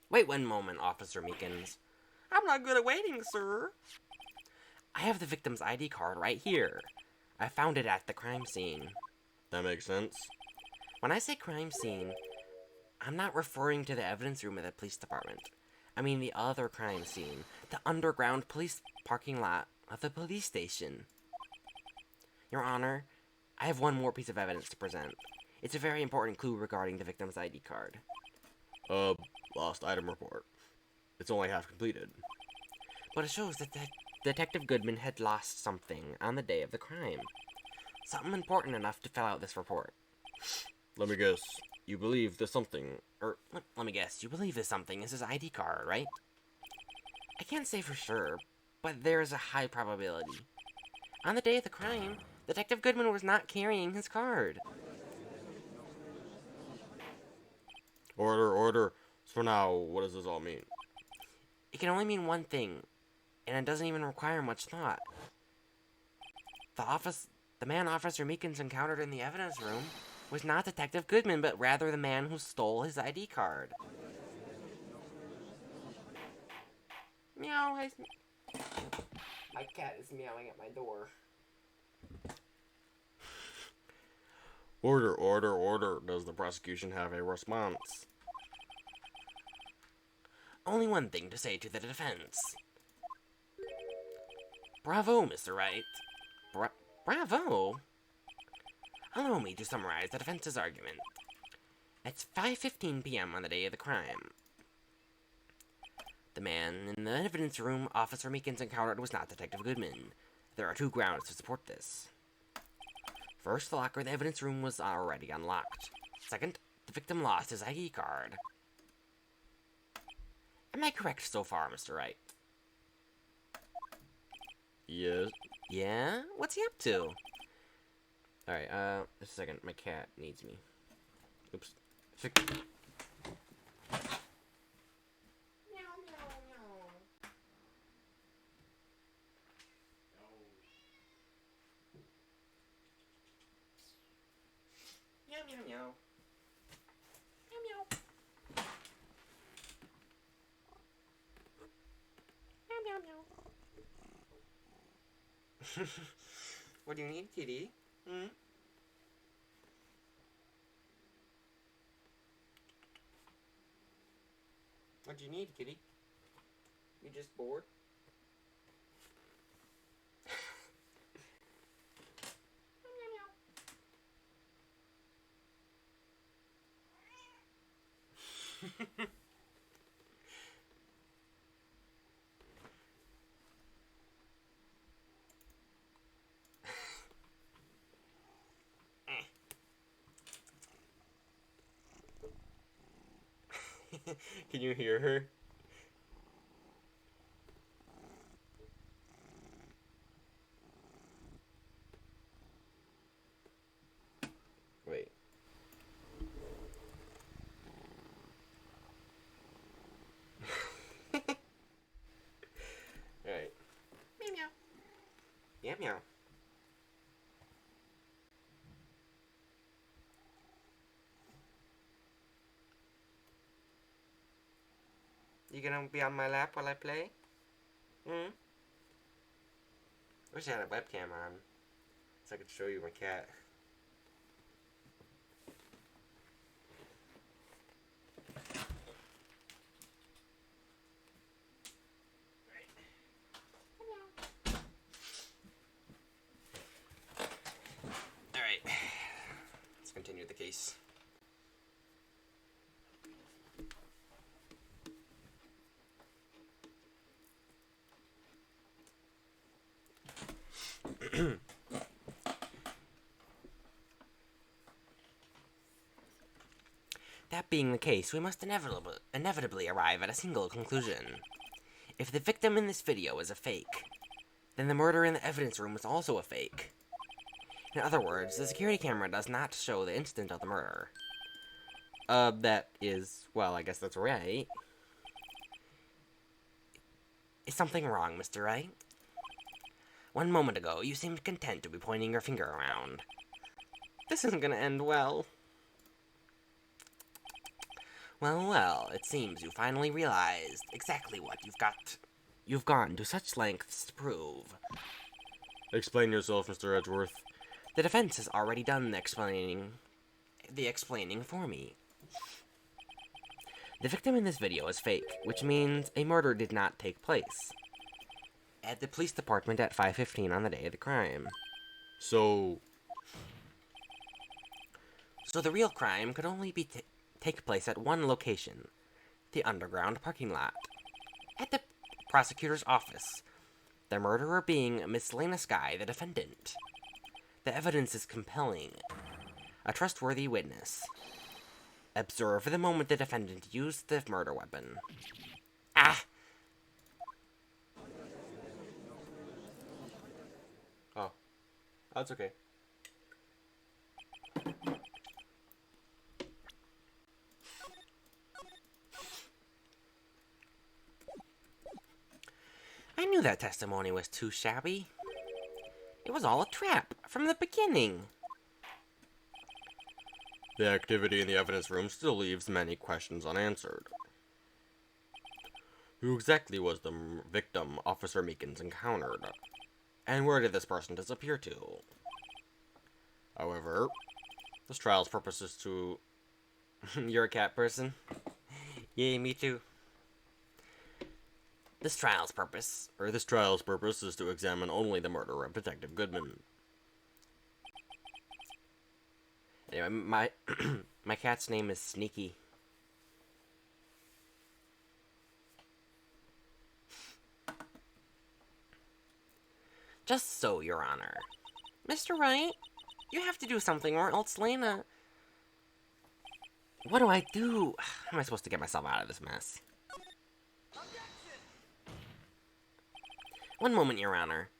Wait one moment, Officer Meekins. I'm not good at waiting, sir. I have the victim's ID card right here. I found it at the crime scene. That makes sense. When I say crime scene, I'm not referring to the evidence room of the police department. I mean the other crime scene, the underground police parking lot of the police station. Your Honor, I have one more piece of evidence to present. It's a very important clue regarding the victim's ID card. Lost item report. It's only half completed. But it shows that Detective Goodman had lost something on the day of the crime. Something important enough to fill out this report. Let me guess. You believe there's something... Let me guess. You believe this something is his ID card, right? I can't say for sure, but there is a high probability. On the day of the crime, Detective Goodman was not carrying his card. Order. So now, what does this all mean? It can only mean one thing, and it doesn't even require much thought. The man Officer Meekins encountered in the evidence room was not Detective Goodman, but rather the man who stole his ID card. Meow. My cat is meowing at my door. Order. Does the prosecution have a response? Only one thing to say to the defense. Bravo, Mr. Wright. Bravo? Allow me to summarize the defense's argument. It's 5:15 p.m. on the day of the crime. The man in the evidence room Officer Meekins encountered was not Detective Goodman. There are two grounds to support this. First, the locker in the evidence room was already unlocked. Second, the victim lost his ID card. Am I correct so far, Mr. Wright? Yes. Yeah? What's he up to? Alright, just a second. My cat needs me. Oops. Meow, meow. meow meow. Meow meow. Meow meow meow. What do you need, kitty? Hmm? What do you need, kitty? You just bored? Can you hear her? Wait. Alright. Meow meow. Meow meow. You gonna be on my lap while I play? Hmm? Wish I had a webcam on, so I could show you my cat. Alright. Let's continue the case. That being the case, we must inevitably arrive at a single conclusion. If the victim in this video is a fake, then the murder in the evidence room is also a fake. In other words, the security camera does not show the instant of the murder. That is, well, I guess that's right. Is something wrong, Mr. Wright? 1 moment ago, you seemed content to be pointing your finger around. This isn't gonna end well. Well, well, it seems you finally realized exactly what you've gone to such lengths to prove. Explain yourself, Mr. Edgeworth. The defense has already done the explaining for me. The victim in this video is fake, which means a murder did not take place at the police department at 5:15 on the day of the crime. So the real crime could only take place at one location, the underground parking lot. At the prosecutor's office, the murderer being Miss Lena Skye, the defendant. The evidence is compelling. A trustworthy witness. Observe the moment the defendant used the murder weapon. Ah! Oh, that's okay. I knew that testimony was too shabby. It was all a trap from the beginning. The activity in the evidence room still leaves many questions unanswered. Who exactly was the victim Officer Meekins encountered? And where did this person disappear to? However, this trial's purpose is to... You're a cat person? Yay, me too. This trial's purpose is to examine only the murder of Detective Goodman. Anyway, my cat's name is Sneaky. Just so, Your Honor. Mr. Wright, you have to do something or else Lena... What do I do? How am I supposed to get myself out of this mess? One moment, Your Honor.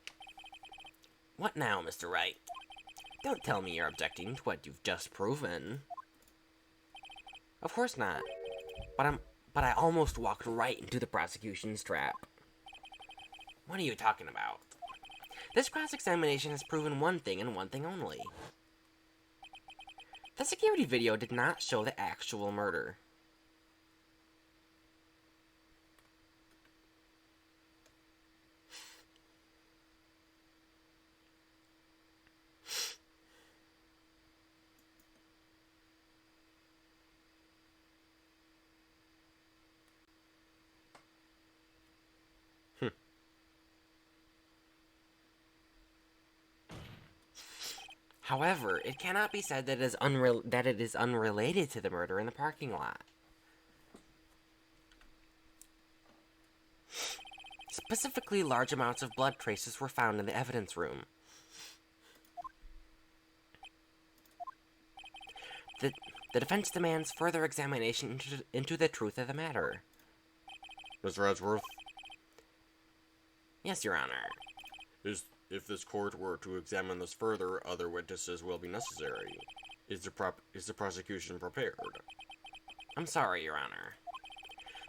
What now, Mr. Wright? Don't tell me you're objecting to what you've just proven. Of course not. But I almost walked right into the prosecution's trap. What are you talking about? This cross-examination has proven one thing and one thing only. The security video did not show the actual murder. However, it cannot be said that it is unrelated to the murder in the parking lot. Specifically, large amounts of blood traces were found in the evidence room. The defense demands further examination into the truth of the matter. Mr. Edgeworth? Yes, Your Honor. If this court were to examine this further, other witnesses will be necessary. Is the prosecution prepared? I'm sorry, Your Honor.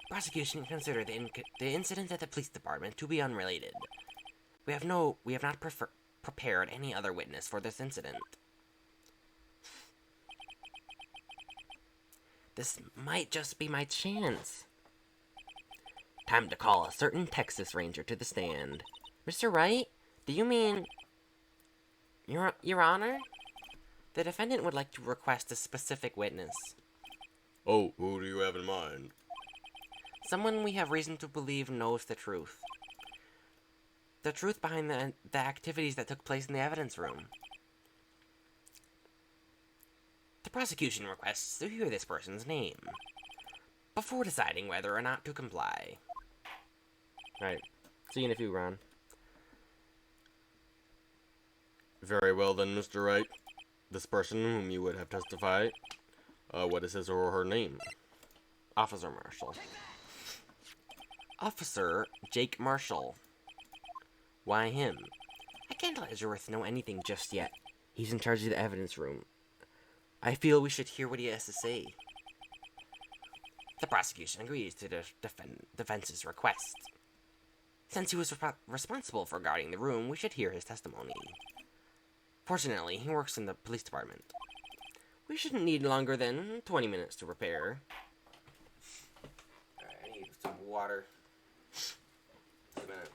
The prosecution considered the incident at the police department to be unrelated. We have not prepared any other witness for this incident. This might just be my chance. Time to call a certain Texas Ranger to the stand. Mr. Wright? Do you mean... Your Honor? The defendant would like to request a specific witness. Oh, who do you have in mind? Someone we have reason to believe knows the truth. The truth behind the activities that took place in the evidence room. The prosecution requests to hear this person's name before deciding whether or not to comply. Alright, see you in a few, Ron. Very well then, Mr. Wright. This person whom you would have testified, what is his or her name? Officer Marshall. Officer Jake Marshall. Why him? I can't let Edgeworth know anything just yet. He's in charge of the evidence room. I feel we should hear what he has to say. The prosecution agrees to the defense's request. Since he was responsible for guarding the room, we should hear his testimony. Fortunately, he works in the police department. We shouldn't need longer than 20 minutes to prepare. Alright, I need some water. Just a minute.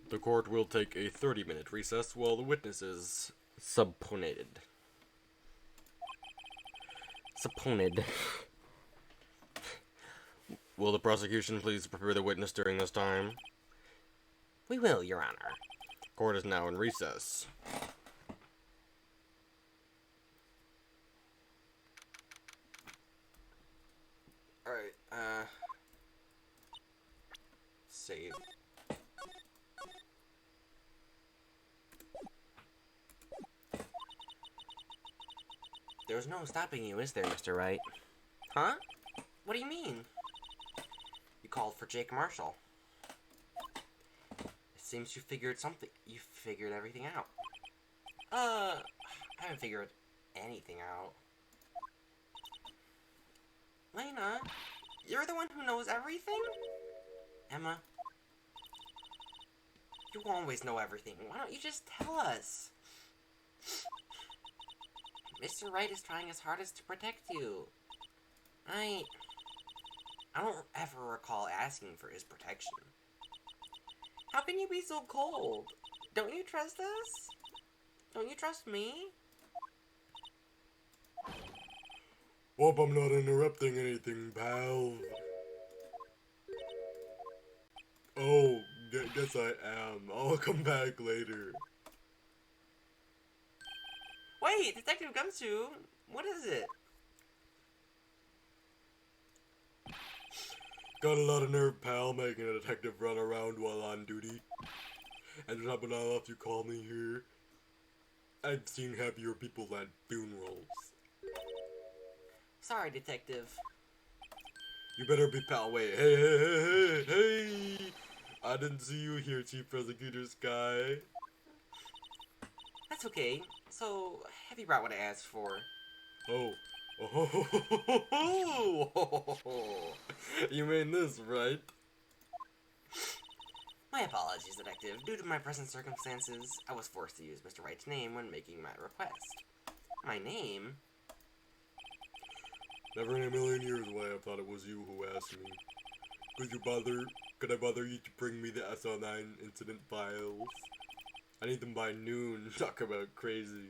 The court will take a 30-minute recess while the witness is subpoenaed. Subpoenaed. Will the prosecution please prepare the witness during this time? We will, Your Honor. Court is now in recess. Alright, save. There's no stopping you, is there, Mr. Wright? Huh? What do you mean? You called for Jake Marshall. It seems you figured something. You figured everything out. I haven't figured anything out. Lena, you're the one who knows everything? Emma, you always know everything. Why don't you just tell us? Mr. Wright is trying his hardest to protect you. I don't ever recall asking for his protection. How can you be so cold? Don't you trust us? Don't you trust me? Hope I'm not interrupting anything, pal. Oh, guess I am. I'll come back later. Wait, Detective Gumshoe, what is it? Got a lot of nerve, pal, making a detective run around while on duty. And just happened enough you call me here. I've seen happier people at funerals. Sorry, Detective. You better be pal. Wait, hey! I didn't see you here, Chief Prosecutor Sky. That's okay. So, have you brought what I asked for? Oh. You mean this, right? My apologies, Detective. Due to my present circumstances, I was forced to use Mr. Wright's name when making my request. My name? Never in a million years would I have thought it was you who asked me. Could I bother you to bring me the SL9 incident files? I need them by noon. Talk about crazy.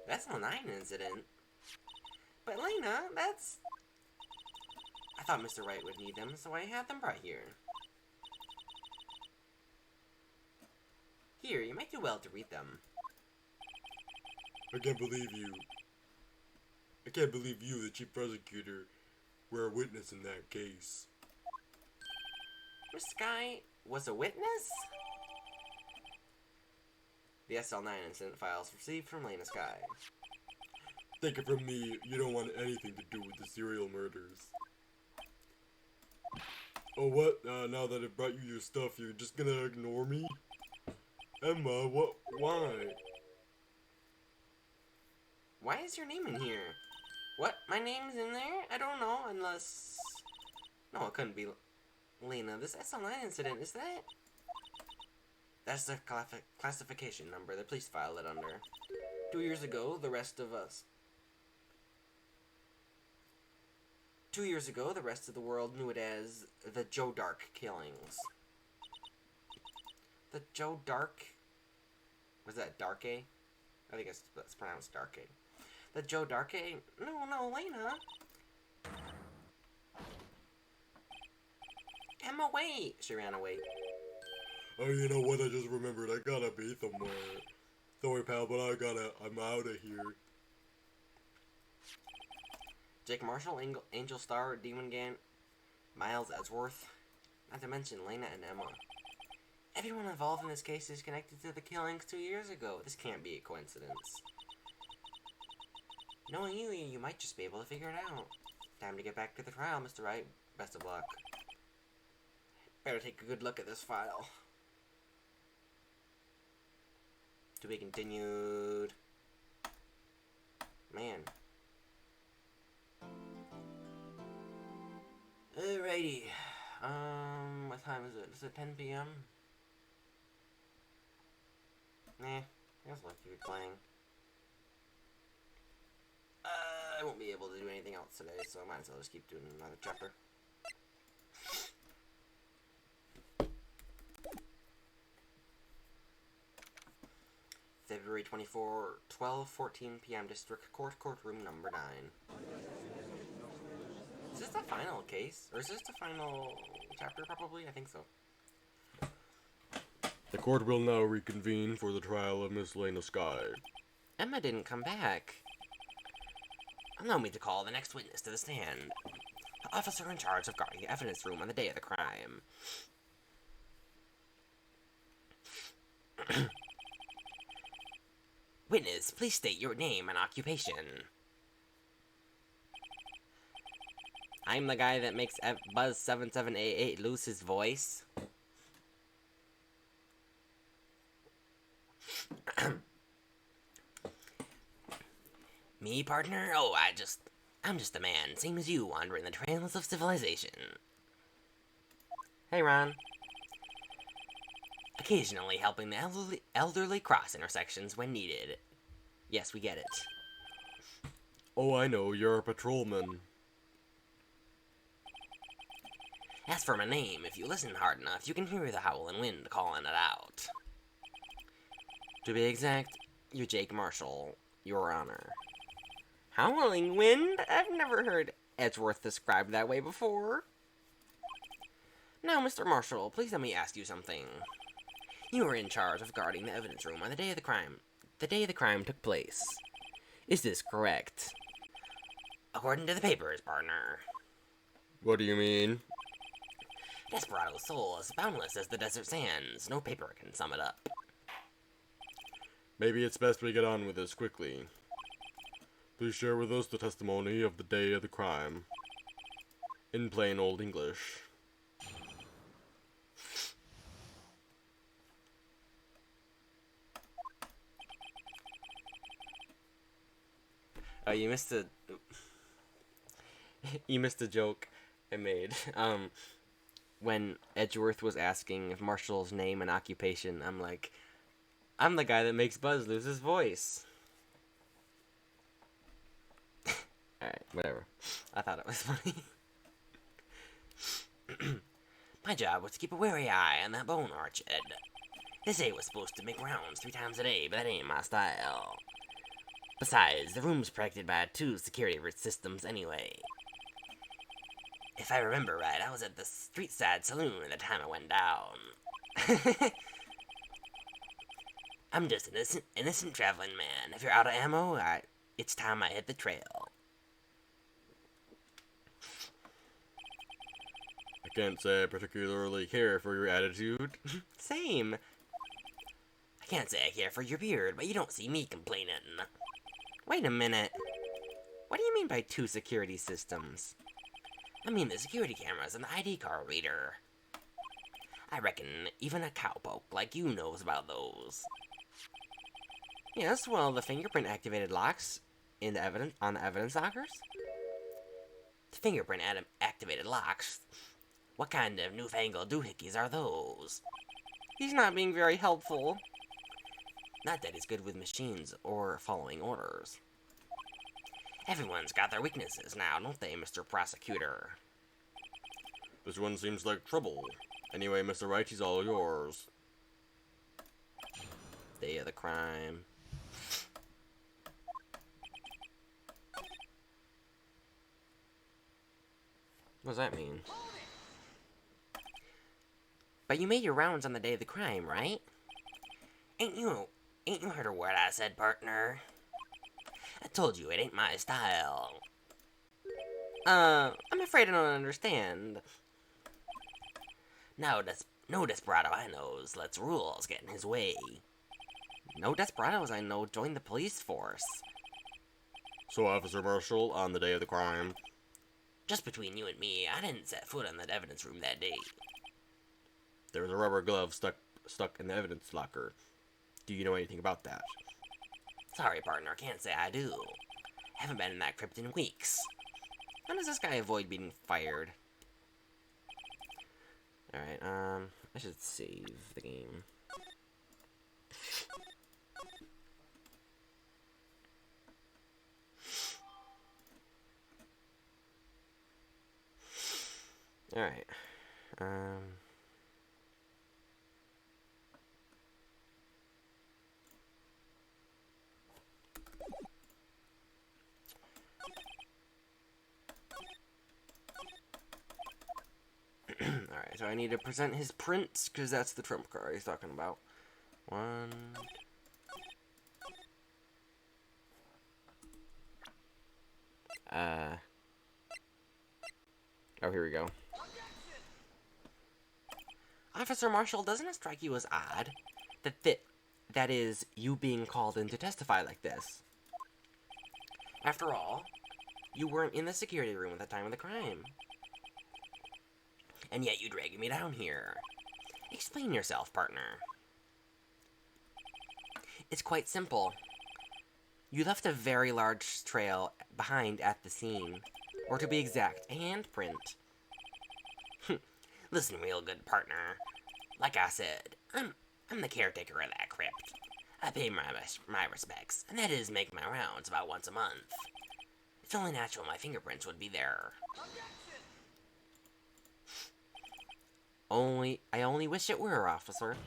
That's no 9 incident. But Lena, that's... I thought Mr. Wright would need them, so I had them brought here. Here, you might do well to read them. I can't believe you. I can't believe you, the chief prosecutor, were a witness in that case. Miss Sky was a witness? The SL9 incident files received from Lena Sky. Take it from me, you don't want anything to do with the serial murders. Oh, what? Now that I brought you your stuff, you're just gonna ignore me? Emma, what? Why? Why is your name in here? What? My name's in there? I don't know, unless... No, it couldn't be Lena. This SL9 incident, is that? That's the classification number the police filed it under. 2 years ago, the rest of the world knew it as the Joe Dark killings. The Joe Dark... Was that Darke? I think it's pronounced Darke. The Joe Darke? No, Lena. Emma, wait! She ran away. Oh, you know what? I just remembered. I gotta be somewhere. Sorry, pal, but I'm out of here. Jake Marshall, Angel Star, Demon Gan, Miles Edgeworth. Not to mention Lena and Emma. Everyone involved in this case is connected to the killings 2 years ago. This can't be a coincidence. Knowing you, you might just be able to figure it out. Time to get back to the trial, Mr. Wright. Best of luck. Better take a good look at this file. To be continued. Man. Alrighty. What time is it? Is it 10 p.m.? Nah, I guess I'll keep playing. I won't be able to do anything else today, so I might as well just keep doing another chapter. February 24, 12:14 p.m. District Court, courtroom number 9. Is this the final case? Or is this the final chapter, probably? I think so. The court will now reconvene for the trial of Miss Lena Sky. Emma didn't come back. Allow me to call the next witness to the stand. The officer in charge of guarding the evidence room on the day of the crime. Witness, please state your name and occupation. I'm the guy that makes buzz7788 lose his voice. Me, partner? Oh, I just I'm just a man, same as you, wandering the trails of civilization. Hey, Ron. Occasionally helping the elderly cross intersections when needed. Yes, we get it. Oh, I know, you're a patrolman. As for my name, if you listen hard enough, you can hear the howling wind calling it out. To be exact, you're Jake Marshall, Your Honor. Howling wind? I've never heard Edgeworth described that way before. Now, Mr. Marshall, please let me ask you something. You were in charge of guarding the evidence room on the day of the crime. The day the crime took place. Is this correct? According to the papers, partner. What do you mean? Desperado's soul is boundless as the desert sands. No paper can sum it up. Maybe it's best we get on with this quickly. Please share with us the testimony of the day of the crime. In plain old English. Oh, you missed a... you missed a joke I made. When Edgeworth was asking if Marshall's name and occupation, I'm like, I'm the guy that makes Buzz lose his voice. Alright, whatever. I thought it was funny. My job was to keep a wary eye on that bone archhead. This A was supposed to make rounds 3 times a day, but that ain't my style. Besides, the room's protected by 2 security systems anyway. If I remember right, I was at the street side saloon at the time it went down. I'm just an innocent traveling man. If you're out of ammo, it's time I hit the trail. I can't say I particularly care for your attitude. Same. I can't say I care for your beard, but you don't see me complaining. Wait a minute. What do you mean by 2 security systems? I mean the security cameras and the ID card reader. I reckon even a cowpoke like you knows about those. Yes, well, the fingerprint activated locks on the evidence lockers? The fingerprint activated locks? What kind of newfangled doohickeys are those? He's not being very helpful. Not that he's good with machines or following orders. Everyone's got their weaknesses now, don't they, Mr. Prosecutor? This one seems like trouble. Anyway, Mr. Wright, he's all yours. Day of the crime. What does that mean? But you made your rounds on the day of the crime, right? Ain't you heard a word I said, partner? I told you it ain't my style. I'm afraid I don't understand. No desperado I knows lets rules get in his way. No desperados I know join the police force. So, Officer Marshall, on the day of the crime, Just between you and me, I didn't set foot in that evidence room that day. there was a rubber glove stuck in the evidence locker. Do you know anything about that? Sorry, partner, can't say I do. Haven't been in that crypt in weeks. How does this guy avoid being fired? Alright, I should save the game. Alright, Alright, so I need to present his prints, because that's the trump card he's talking about. One... Oh, here we go. Officer Marshall, doesn't it strike you as odd that is, you being called in to testify like this? After all, you weren't in the security room at the time of the crime. And yet you dragged me down here. Explain yourself, partner. It's quite simple. You left a very large trail behind at the scene. Or to be exact, a handprint. Listen, real good partner. Like I said, I'm the caretaker of that crypt. I pay my respects, and that is make my rounds about once a month. It's only natural my fingerprints would be there. I only wish it were, officer.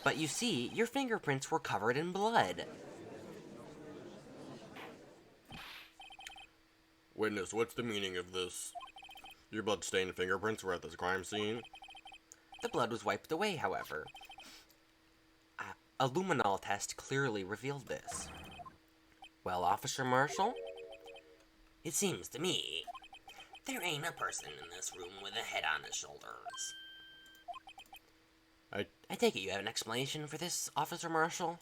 But you see, your fingerprints were covered in blood. Witness, what's the meaning of this? Your blood-stained fingerprints were at this crime scene? The blood was wiped away, however. A luminol test clearly revealed this. Well, Officer Marshall? It seems to me there ain't a person in this room with a head on his shoulders. I take it you have an explanation for this, Officer Marshall?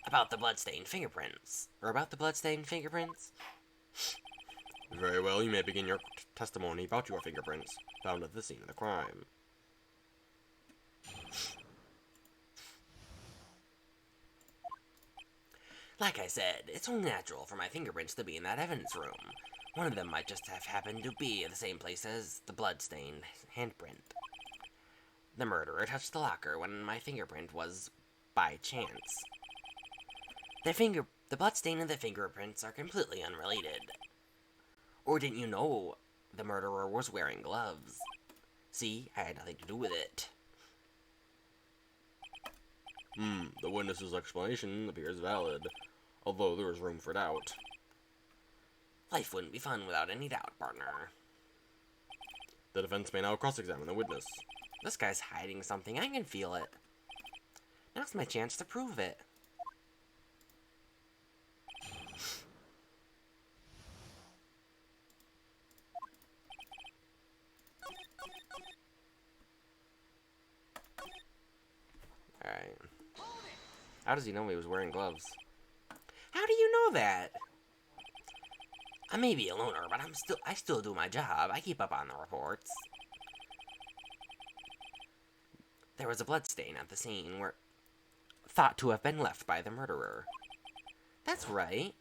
About the bloodstained fingerprints. Or about the bloodstained fingerprints? Very well, you may begin your testimony about your fingerprints found at the scene of the crime. Like I said, it's only natural for my fingerprints to be in that evidence room. One of them might just have happened to be in the same place as the bloodstained handprint. The murderer touched the locker when my fingerprint was by chance. The bloodstain and the fingerprints are completely unrelated. Or didn't you know the murderer was wearing gloves? See, I had nothing to do with it. The witness's explanation appears valid, although there is room for doubt. Life wouldn't be fun without any doubt, partner. The defense may now cross-examine the witness. This guy's hiding something, I can feel it. Now's my chance to prove it. Alright. How does he know he was wearing gloves? How do you know that? I may be a loner, but I still do my job. I keep up on the reports. There was a bloodstain at the scene where thought to have been left by the murderer. That's right.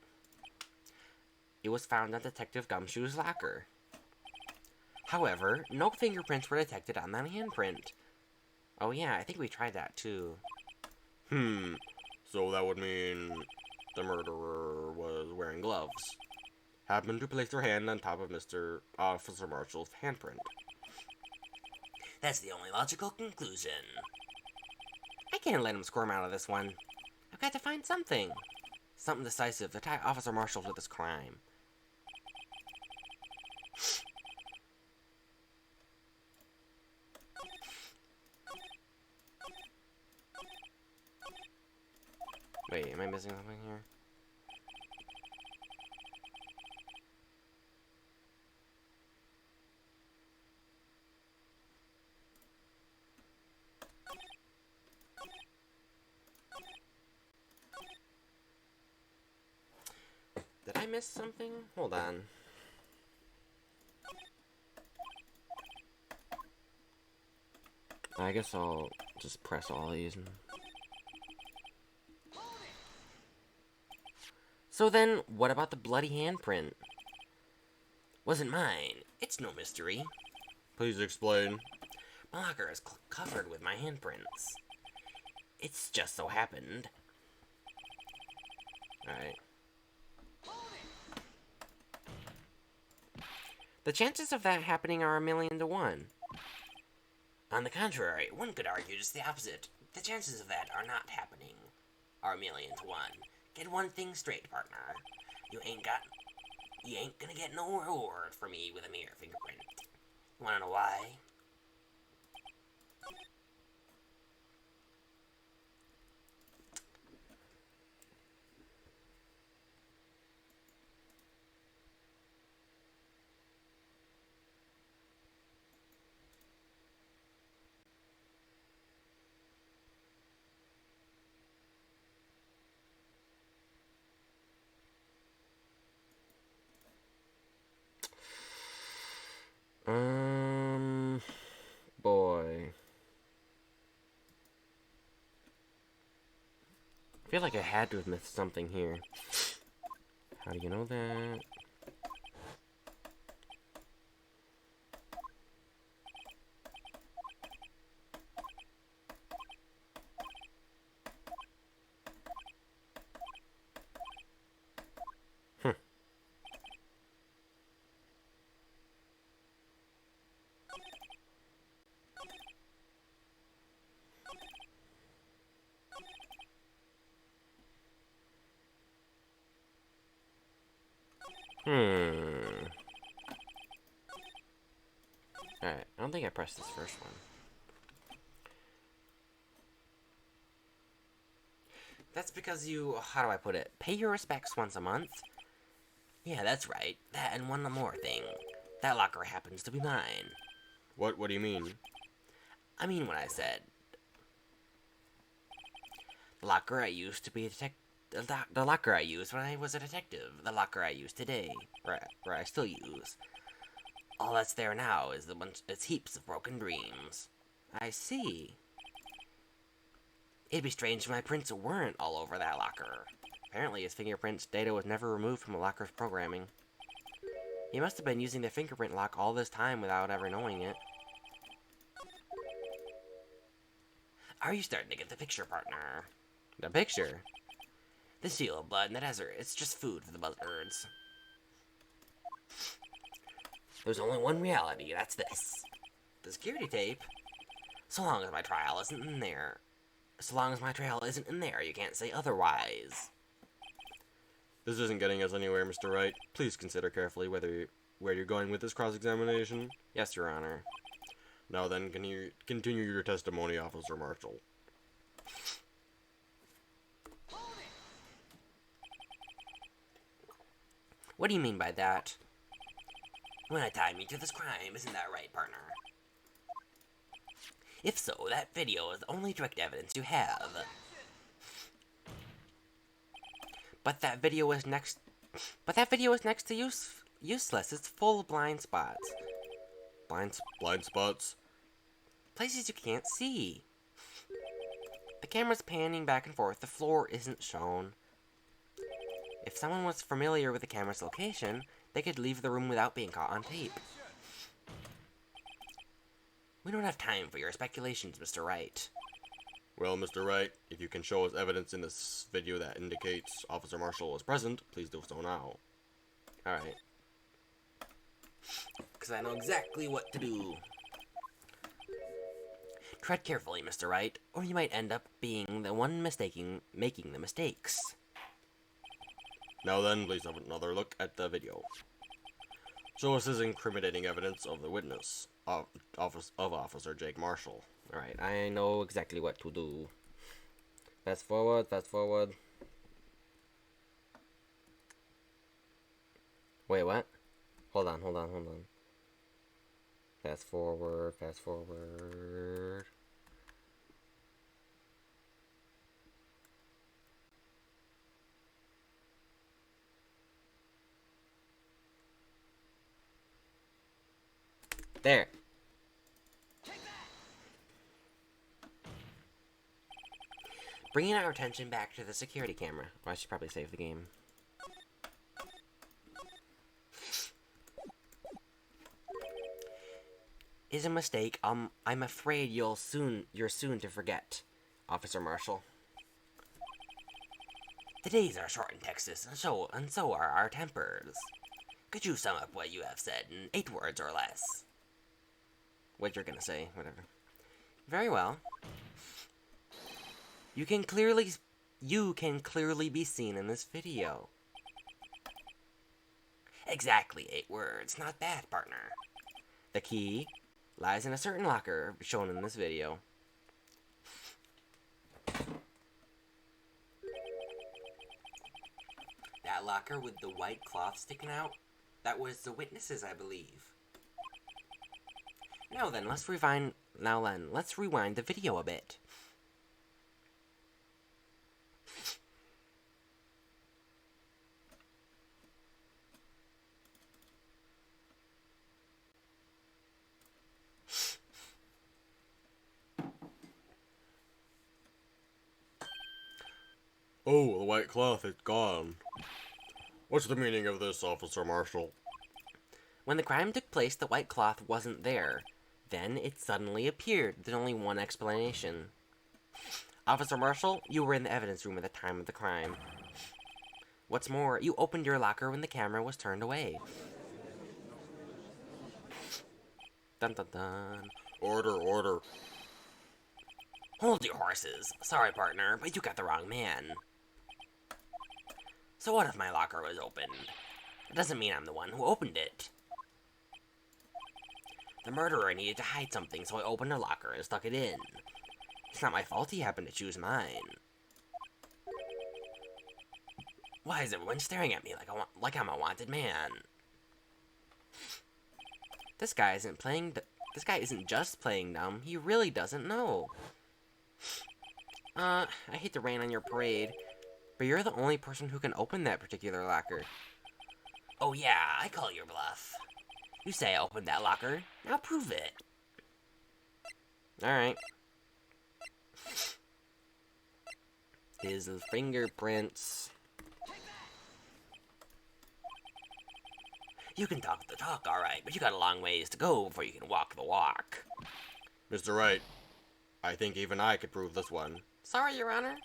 It was found at Detective Gumshoe's locker. However, no fingerprints were detected on that handprint. Oh yeah, I think we tried that too. So that would mean the murderer was wearing gloves. Happened to place their hand on top of Mr. Officer Marshall's handprint. That's the only logical conclusion. I can't let him squirm out of this one. I've got to find something. Something decisive to tie Officer Marshall to this crime. Wait, am I missing something here? Did I miss something? Hold on. I guess I'll just press all these. So then, what about the bloody handprint? Wasn't mine. It's no mystery. Please explain. My locker is covered with my handprints. It's just so happened. Alright. The chances of that happening are 1,000,000 to 1. On the contrary, one could argue just the opposite. The chances of that are not happening are 1,000,000 to 1. Get one thing straight, partner. You ain't gonna get no reward for me with a mere fingerprint. Wanna know why? I feel like I had to have missed something here. How do you know that? Alright, I don't think I pressed this first one. That's because you, how do I put it, pay your respects once a month? Yeah, that's right. That and one more thing. That locker happens to be mine. What do you mean? I mean what I said. The locker I used to be a detective. The locker I used when I was a detective. The locker I use today. Or I still use. All that's there now is it's heaps of broken dreams. I see. It'd be strange if my prints weren't all over that locker. Apparently his fingerprints data was never removed from the locker's programming. He must have been using the fingerprint lock all this time without ever knowing it. Are you starting to get the picture, partner? The picture? The seal of blood in the desert. It's just food for the buzzards. There's only one reality, that's this. The security tape. So long as my trial isn't in there. So long as my trail isn't in there, you can't say otherwise. This isn't getting us anywhere, Mr. Wright. Please consider carefully where you're going with this cross-examination. Yes, Your Honor. Now then, can you continue your testimony, Officer Marshall? What do you mean by that? When I tied me to this crime, isn't that right, partner? If so, that video is the only direct evidence you have. But that video is next to useless. It's full of blind spots. Blind spots? Places you can't see. The camera's panning back and forth. The floor isn't shown. If someone was familiar with the camera's location, they could leave the room without being caught on tape. We don't have time for your speculations, Mr. Wright. Well, Mr. Wright, if you can show us evidence in this video that indicates Officer Marshall was present, please do so now. Alright. Because I know exactly what to do. Tread carefully, Mr. Wright, or you might end up being the one making the mistakes. Now then, please have another look at the video. Show us his incriminating evidence of the witness, of Officer Jake Marshall. Alright, I know exactly what to do. Fast forward, fast forward. Wait, what? Hold on. Fast forward, fast forward. There. Bringing our attention back to the security camera. Well, I should probably save the game. Is a mistake. I'm afraid you're soon to forget, Officer Marshall. The days are short in Texas, and so are our tempers. Could you sum up what you have said in 8 words or less? What you're gonna say, whatever. Very well. You can clearly be seen in this video. Exactly 8 words. Not bad, partner. The key lies in a certain locker shown in this video. That locker with the white cloth sticking out? That was the witnesses, I believe. Now then, let's rewind the video a bit. Oh, the white cloth is gone. What's the meaning of this, Officer Marshall? When the crime took place, the white cloth wasn't there. Then it suddenly appeared. There's only one explanation. Officer Marshall, you were in the evidence room at the time of the crime. What's more, you opened your locker when the camera was turned away. Dun dun dun. Order, order. Hold your horses. Sorry, partner, but you got the wrong man. So what if my locker was opened? It doesn't mean I'm the one who opened it. The murderer needed to hide something, so I opened her locker and stuck it in. It's not my fault he happened to choose mine. Why is everyone staring at me like I'm a wanted man? This guy isn't just playing dumb. He really doesn't know. I hate to rain on your parade, but you're the only person who can open that particular locker. Oh yeah, I call your bluff. You say I opened that locker. Now prove it. Alright. His fingerprints. You can talk the talk, alright, but you got a long ways to go before you can walk the walk. Mr. Wright, I think even I could prove this one. Sorry, Your Honor.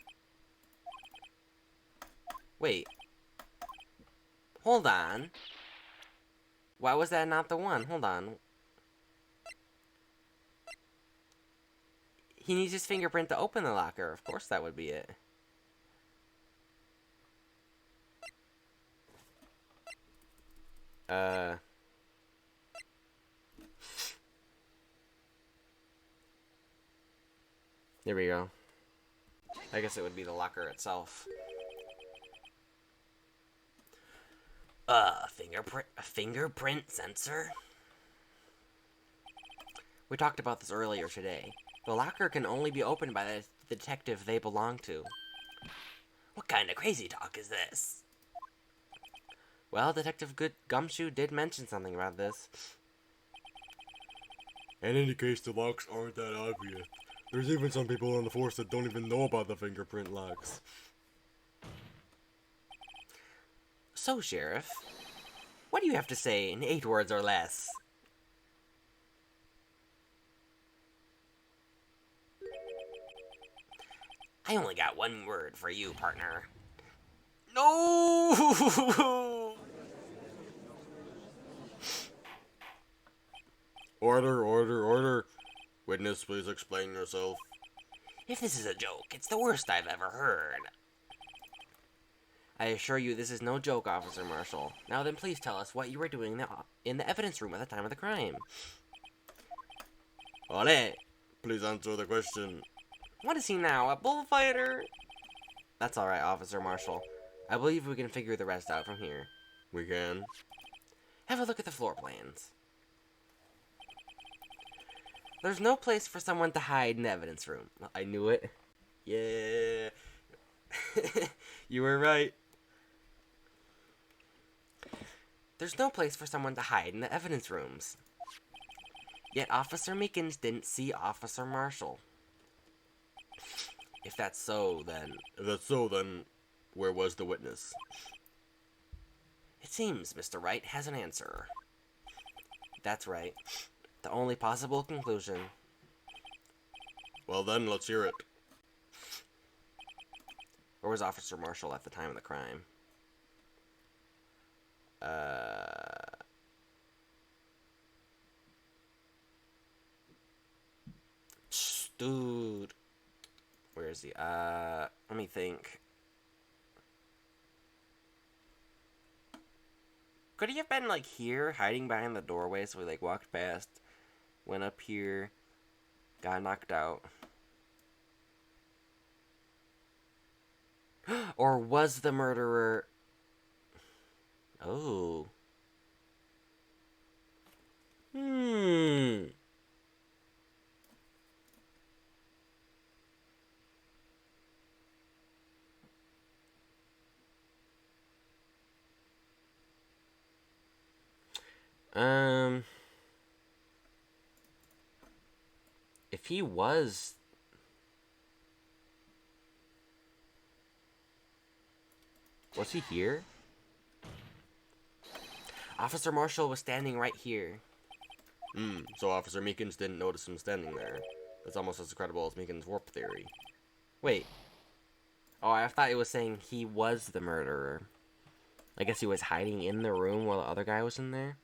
Wait. Hold on. Why was that not the one? Hold on. He needs his fingerprint to open the locker. Of course that would be it. There we go. I guess it would be the locker itself. Fingerprint sensor? We talked about this earlier today. The locker can only be opened by the detective they belong to. What kind of crazy talk is this? Well, Detective Gumshoe did mention something about this. In any case, the locks aren't that obvious. There's even some people on the force that don't even know about the fingerprint locks. So, Sheriff, what do you have to say in 8 words or less? I only got 1 word for you, partner. No! Order, order, order. Witness, please explain yourself. If this is a joke, it's the worst I've ever heard. I assure you this is no joke, Officer Marshall. Now then, please tell us what you were doing in the evidence room at the time of the crime. Ole! Please answer the question. What is he now, a bullfighter? That's alright, Officer Marshall. I believe we can figure the rest out from here. We can. Have a look at the floor plans. There's no place for someone to hide in the evidence room. I knew it. Yeah. You were right. There's no place for someone to hide in the evidence rooms. Yet Officer Meekins didn't see Officer Marshall. If that's so, then... If that's so, then where was the witness? It seems Mr. Wright has an answer. That's right. The only possible conclusion. Well then, let's hear it. Where was Officer Marshall at the time of the crime? Dude. Where is he? Let me think. Could he have been, like, here, hiding behind the doorway, so we, like, walked past, went up here, got knocked out? Or was the murderer... Oh. If he was... Was he here? Officer Marshall was standing right here. So Officer Meekins didn't notice him standing there. That's almost as credible as Meekins' warp theory. Wait. Oh, I thought it was saying he was the murderer. I guess he was hiding in the room while the other guy was in there.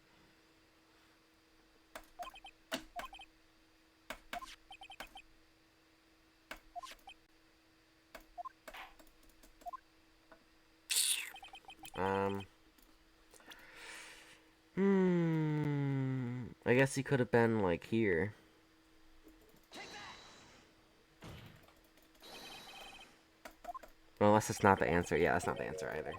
I guess he could have been, like, here. Well, unless it's not the answer. Yeah, that's not the answer either.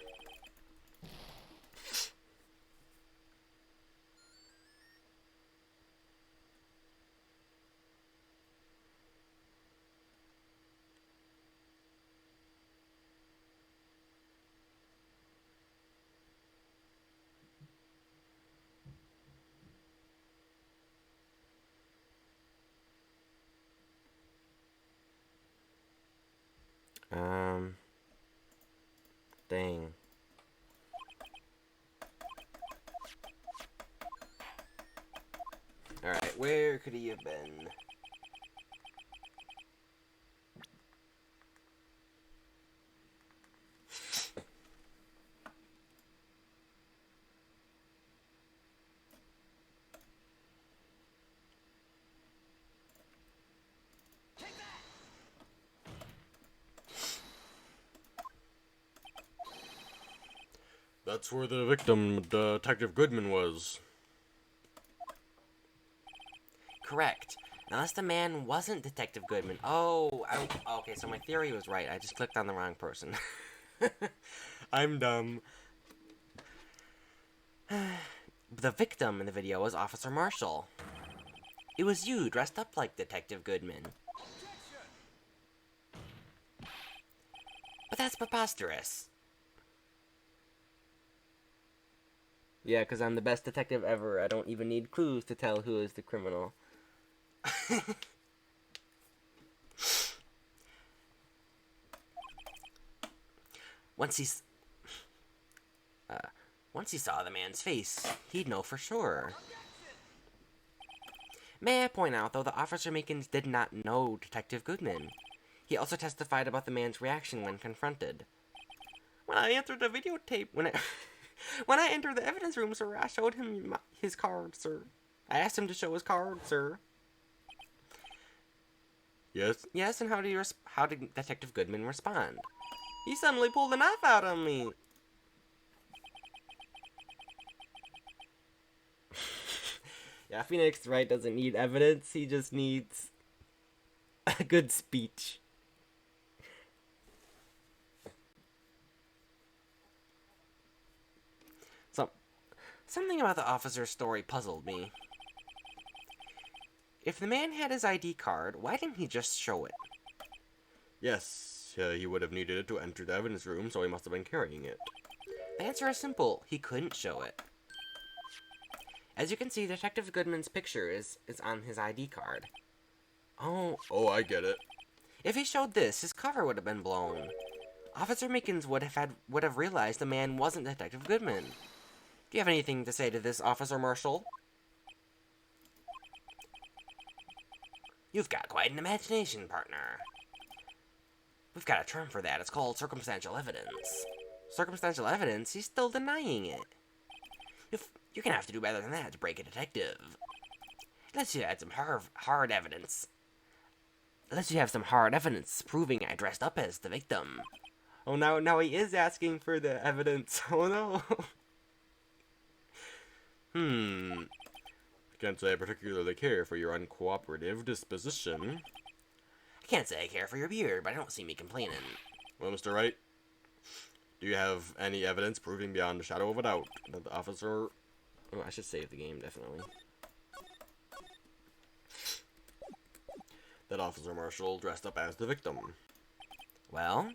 Dang. Alright, where could he have been? That's where the victim, Detective Goodman, was. Correct. Unless the man wasn't Detective Goodman. Oh, okay, so my theory was right. I just clicked on the wrong person. I'm dumb. The victim in the video was Officer Marshall. It was you, dressed up like Detective Goodman. But that's preposterous. Yeah, because I'm the best detective ever. I don't even need clues to tell who is the criminal. Once he saw the man's face, he'd know for sure. May I point out, though, that Officer Meekins did not know Detective Goodman. He also testified about the man's reaction when confronted. When I entered the videotape, when I entered the evidence room, sir, I showed him his card, sir. I asked him to show his card, sir. Yes? Yes, and how did Detective Goodman respond? He suddenly pulled a knife out on me. Yeah, Phoenix Wright doesn't need evidence. He just needs a good speech. Something about the officer's story puzzled me. If the man had his ID card, why didn't he just show it? Yes, he would have needed it to enter the evidence room, so he must have been carrying it. The answer is simple. He couldn't show it. As you can see, Detective Goodman's picture is on his ID card. Oh, I get it. If he showed this, his cover would have been blown. Officer Meekins would have realized the man wasn't Detective Goodman. Do you have anything to say to this, Officer Marshall? You've got quite an imagination, partner. We've got a term for that. It's called circumstantial evidence. Circumstantial evidence? He's still denying it. You're gonna have to do better than that to break a detective. Unless you had some hard evidence. Unless you have some hard evidence proving I dressed up as the victim. Oh, now he is asking for the evidence. Oh, no. I can't say I particularly care for your uncooperative disposition. I can't say I care for your beard, but I don't see me complaining. Well, Mr. Wright, do you have any evidence proving beyond a shadow of a doubt that the officer... Oh, I should save the game, definitely. That Officer Marshall dressed up as the victim. Well,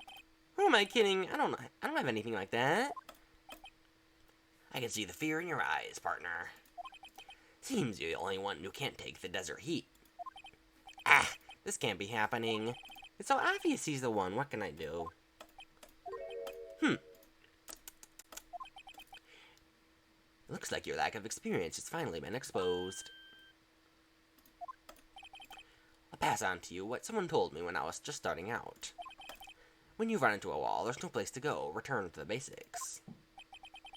who am I kidding? I don't have anything like that. I can see the fear in your eyes, partner. Seems you're the only one who can't take the desert heat. Ah, this can't be happening. It's so obvious he's the one. What can I do? Looks like your lack of experience has finally been exposed. I'll pass on to you what someone told me when I was just starting out. When you run into a wall, there's no place to go. Return to the basics.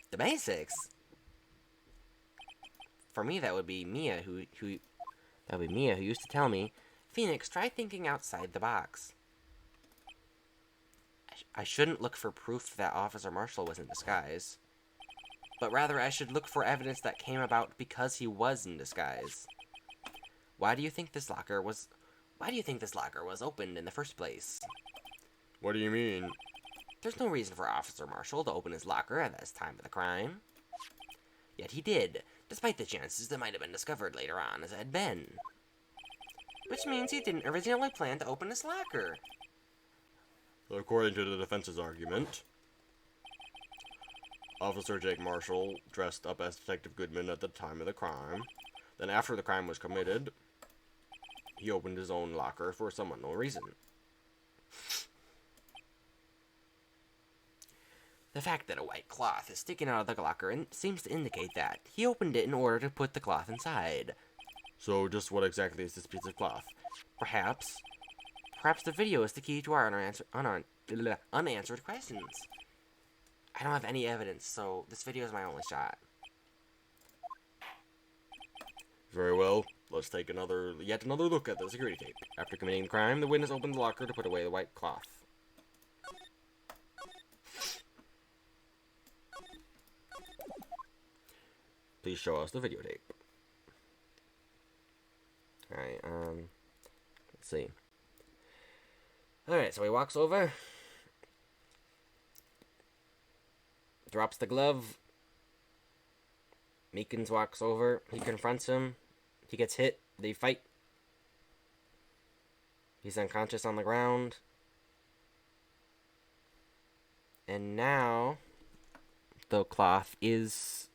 The basics? For me, that would be Mia who used to tell me, Phoenix, try thinking outside the box. I shouldn't look for proof that Officer Marshall was in disguise, but rather I should look for evidence that came about because he was in disguise. Why do you think this locker was opened in the first place? What do you mean? There's no reason for Officer Marshall to open his locker at this time of the crime. Yet he did, despite the chances that might have been discovered later on as it had been. Which means he didn't originally plan to open his locker. So according to the defense's argument, Officer Jake Marshall dressed up as Detective Goodman at the time of the crime. Then after the crime was committed, he opened his own locker for some unknown reason. The fact that a white cloth is sticking out of the locker seems to indicate that he opened it in order to put the cloth inside. So just what exactly is this piece of cloth? Perhaps the video is the key to our unanswered questions. I don't have any evidence, so this video is my only shot. Very well, let's take yet another look at the security tape. After committing the crime, the witness opened the locker to put away the white cloth. Please show us the videotape. Alright, let's see. Alright, so he walks over, drops the glove. Meekins walks over, he confronts him, he gets hit, they fight. He's unconscious on the ground. And now, the cloth is,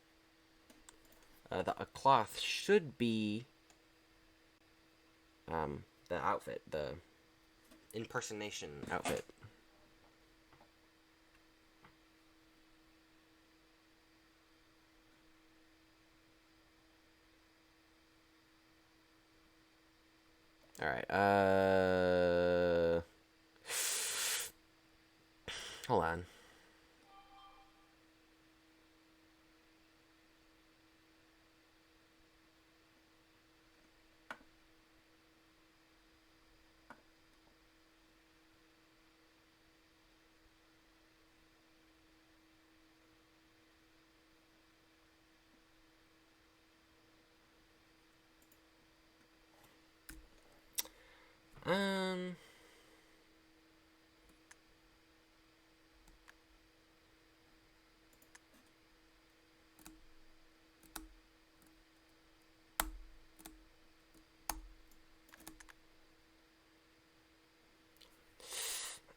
the cloth should be, the outfit, the impersonation outfit. Alright, hold on.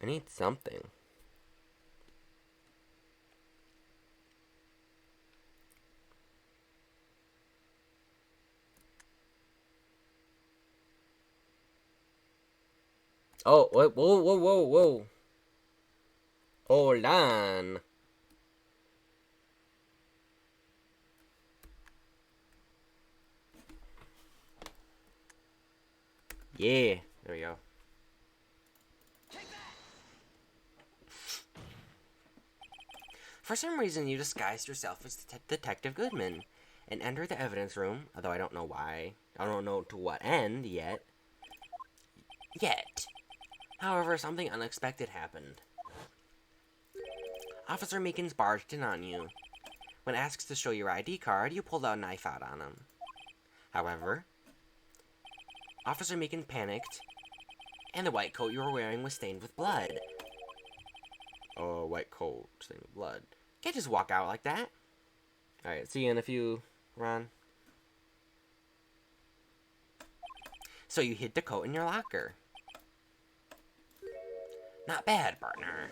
I need something. Oh, whoa, whoa, whoa, whoa, whoa. Hold on. Yeah, there we go. For some reason, you disguised yourself as Detective Goodman and entered the evidence room, although I don't know why. I don't know to what end yet. However, something unexpected happened. Officer Meekins barged in on you. When asked to show your ID card, you pulled a knife out on him. However, Officer Meekins panicked, and the white coat you were wearing was stained with blood. Oh, white coat stained with blood. Can't just walk out like that. Alright, see you in a few, Ron. So you hid the coat in your locker. Not bad, partner.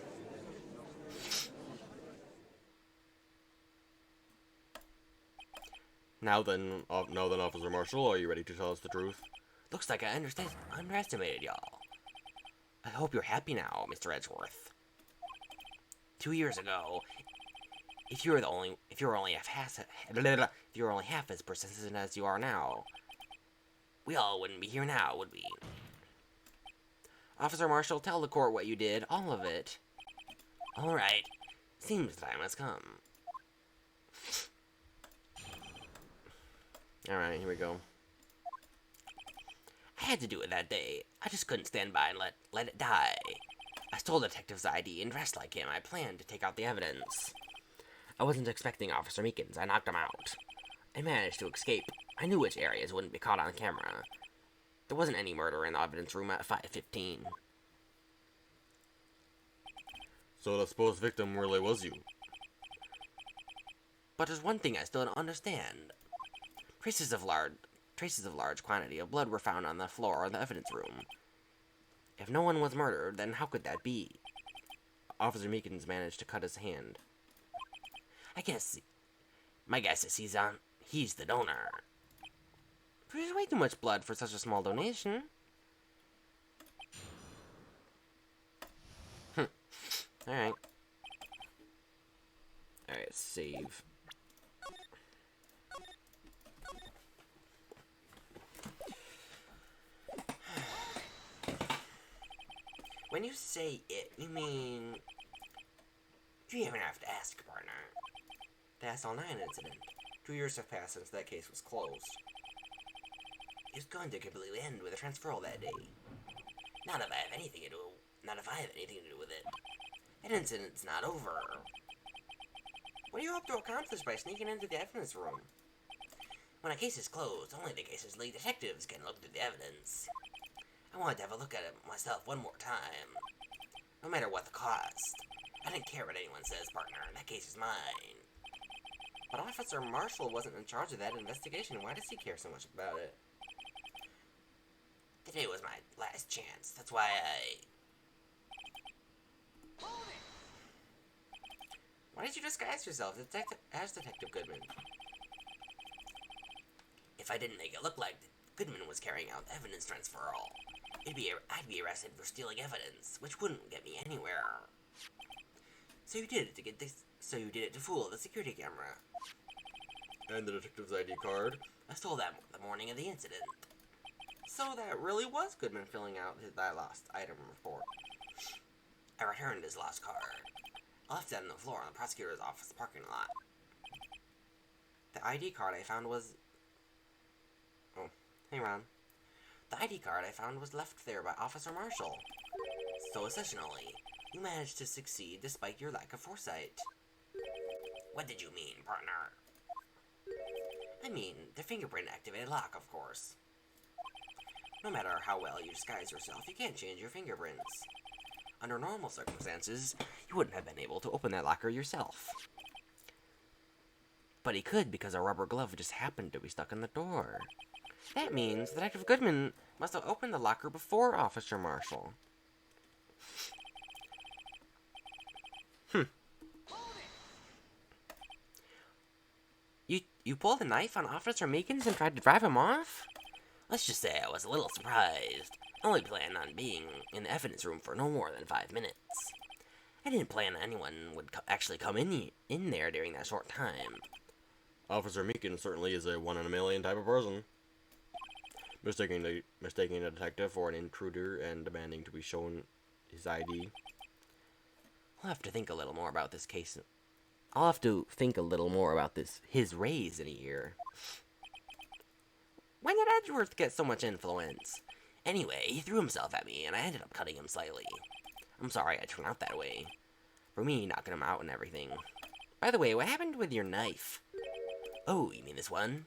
Now then, Officer Marshall, are you ready to tell us the truth? Looks like I underestimated y'all. I hope you're happy now, Mr. Edgeworth. 2 years ago, If you were only half as persistent as you are now, we all wouldn't be here now, would we? Officer Marshall, tell the court what you did, all of it. All right. Seems the time has come. All right, here we go. I had to do it that day. I just couldn't stand by and let it die. I stole the detective's ID and dressed like him. I planned to take out the evidence. I wasn't expecting Officer Meekins. I knocked him out. I managed to escape. I knew which areas wouldn't be caught on camera. There wasn't any murder in the evidence room at 5:15. So the supposed victim really was you. But there's one thing I still don't understand. Traces of large quantity of blood were found on the floor of the evidence room. If no one was murdered, then how could that be? Officer Meekins managed to cut his hand. My guess is he's the donor. There's way too much blood for such a small donation. Alright. Alright, save. When you say it, you mean... You even have to ask, partner. The SL9 incident. 2 years have passed since that case was closed. It was going to completely end with a transferal that day. Not if I have anything to do with it. That incident's not over. What do you hope to accomplish by sneaking into the evidence room? When a case is closed, only the case's lead detectives can look at the evidence. I wanted to have a look at it myself one more time. No matter what the cost. I didn't care what anyone says, partner. That case is mine. But Officer Marshall wasn't in charge of that investigation. Why does he care so much about it? Today was my last chance. That's why Why did you disguise yourself as Detective Goodman? If I didn't make it look like Goodman was carrying out evidence transferal, I'd be arrested for stealing evidence, which wouldn't get me anywhere. So you did it to fool the security camera. And the detective's ID card? I stole that the morning of the incident. So that really was Goodman filling out that lost item report. I returned his lost card. I left it on the floor in the prosecutor's office parking lot. The ID card I found was... Oh, hang on. The ID card I found was left there by Officer Marshall. So essentially, you managed to succeed despite your lack of foresight. What did you mean, partner? I mean, the fingerprint-activated lock, of course. No matter how well you disguise yourself, you can't change your fingerprints. Under normal circumstances, you wouldn't have been able to open that locker yourself. But he could because a rubber glove just happened to be stuck in the door. That means Detective Goodman must have opened the locker before Officer Marshall. You pulled a knife on Officer Meekins and tried to drive him off? Let's just say I was a little surprised. I only planned on being in the evidence room for no more than 5 minutes. I didn't plan anyone would actually come in there during that short time. Officer Meekins certainly is a one-in-a-million type of person. Mistaking a detective for an intruder and demanding to be shown his ID. I'll have to think a little more about this case. I'll have to think a little more about his raise in a year. When did Edgeworth get so much influence? Anyway, he threw himself at me, and I ended up cutting him slightly. I'm sorry I turned out that way. For me, knocking him out and everything. By the way, what happened with your knife? Oh, you mean this one?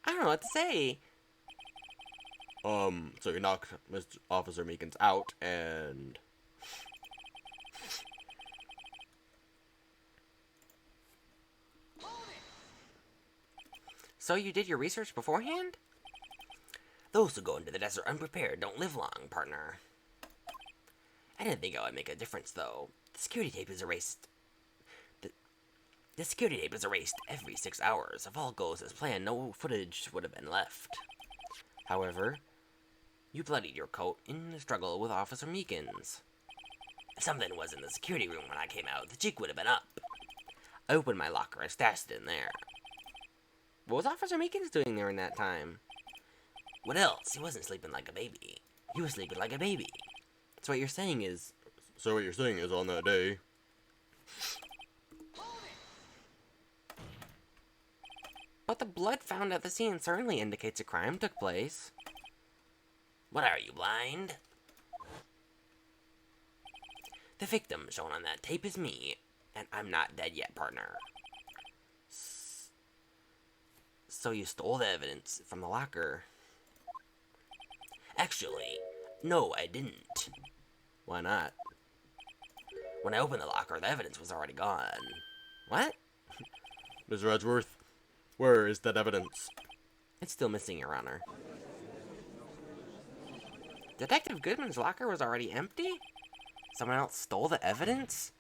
I don't know what to say. So you knocked Mr. Officer Meekins out, and... So you did your research beforehand? Those who go into the desert unprepared don't live long, partner. I didn't think I would make a difference, though. The security tape is erased. The security tape is erased every 6 hours. If all goes as planned, no footage would have been left. However, you bloodied your coat in the struggle with Officer Meekins. If something was in the security room when I came out, the cheek would have been up. I opened my locker and stashed it in there. What was Officer Meekins doing there in that time? What else? He wasn't sleeping like a baby. He was sleeping like a baby. So what you're saying is... So what you're saying is on that day... But the blood found at the scene certainly indicates a crime took place. What are you, blind? The victim shown on that tape is me, and I'm not dead yet, partner. So you stole the evidence from the locker? Actually, no, I didn't. Why not? When I opened the locker, the evidence was already gone. What? Mr. Edgeworth, where is that evidence? It's still missing, Your Honor. Detective Goodman's locker was already empty? Someone else stole the evidence?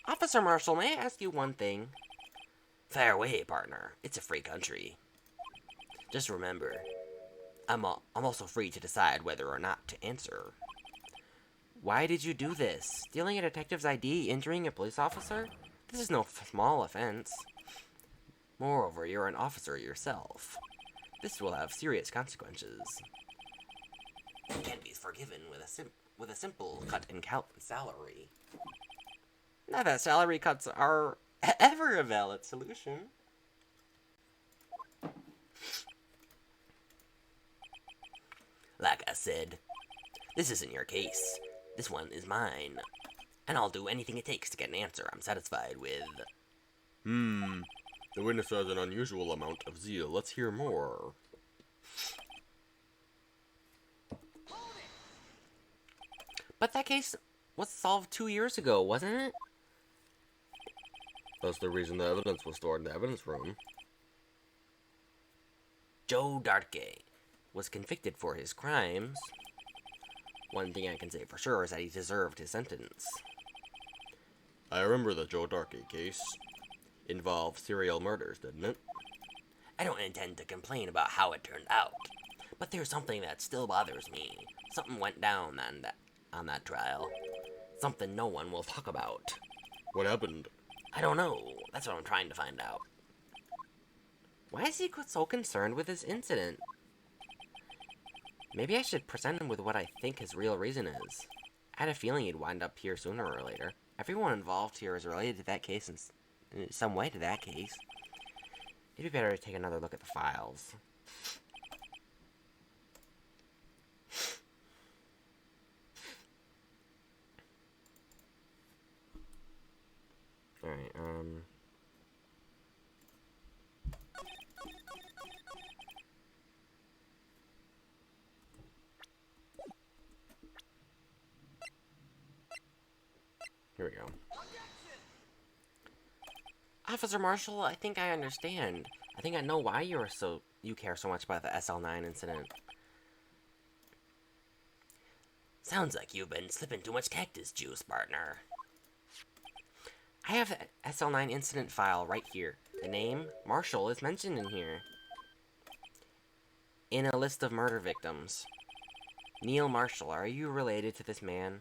Officer Marshall, may I ask you one thing? Fire away, partner. It's a free country. Just remember, I'm also free to decide whether or not to answer. Why did you do this? Stealing a detective's ID, injuring a police officer? This is no small offense. Moreover, you're an officer yourself. This will have serious consequences. It can't be forgiven with a simple cut in salary. Not that salary cuts are ever a valid solution. Like I said, this isn't your case. This one is mine. And I'll do anything it takes to get an answer I'm satisfied with. The witness has an unusual amount of zeal. Let's hear more. But that case was solved 2 years ago, wasn't it? That's the reason the evidence was stored in the evidence room. Joe Darkey was convicted for his crimes. One thing I can say for sure is that he deserved his sentence. I remember the Joe Darkey case. Involved serial murders, didn't it? I don't intend to complain about how it turned out, but there's something that still bothers me. Something went down on that trial. Something no one will talk about. What happened? I don't know. That's what I'm trying to find out. Why is he so concerned with this incident? Maybe I should present him with what I think his real reason is. I had a feeling he'd wind up here sooner or later. Everyone involved here is related to that case in some way to that case. It'd be better to take another look at the files. Alright, here we go. Officer Marshall, I think I understand. I think I know why you care so much about the SL9 incident. Sounds like you've been slipping too much cactus juice, partner. I have the SL9 incident file right here. The name, Marshall, is mentioned in here. In a list of murder victims. Neil Marshall, are you related to this man?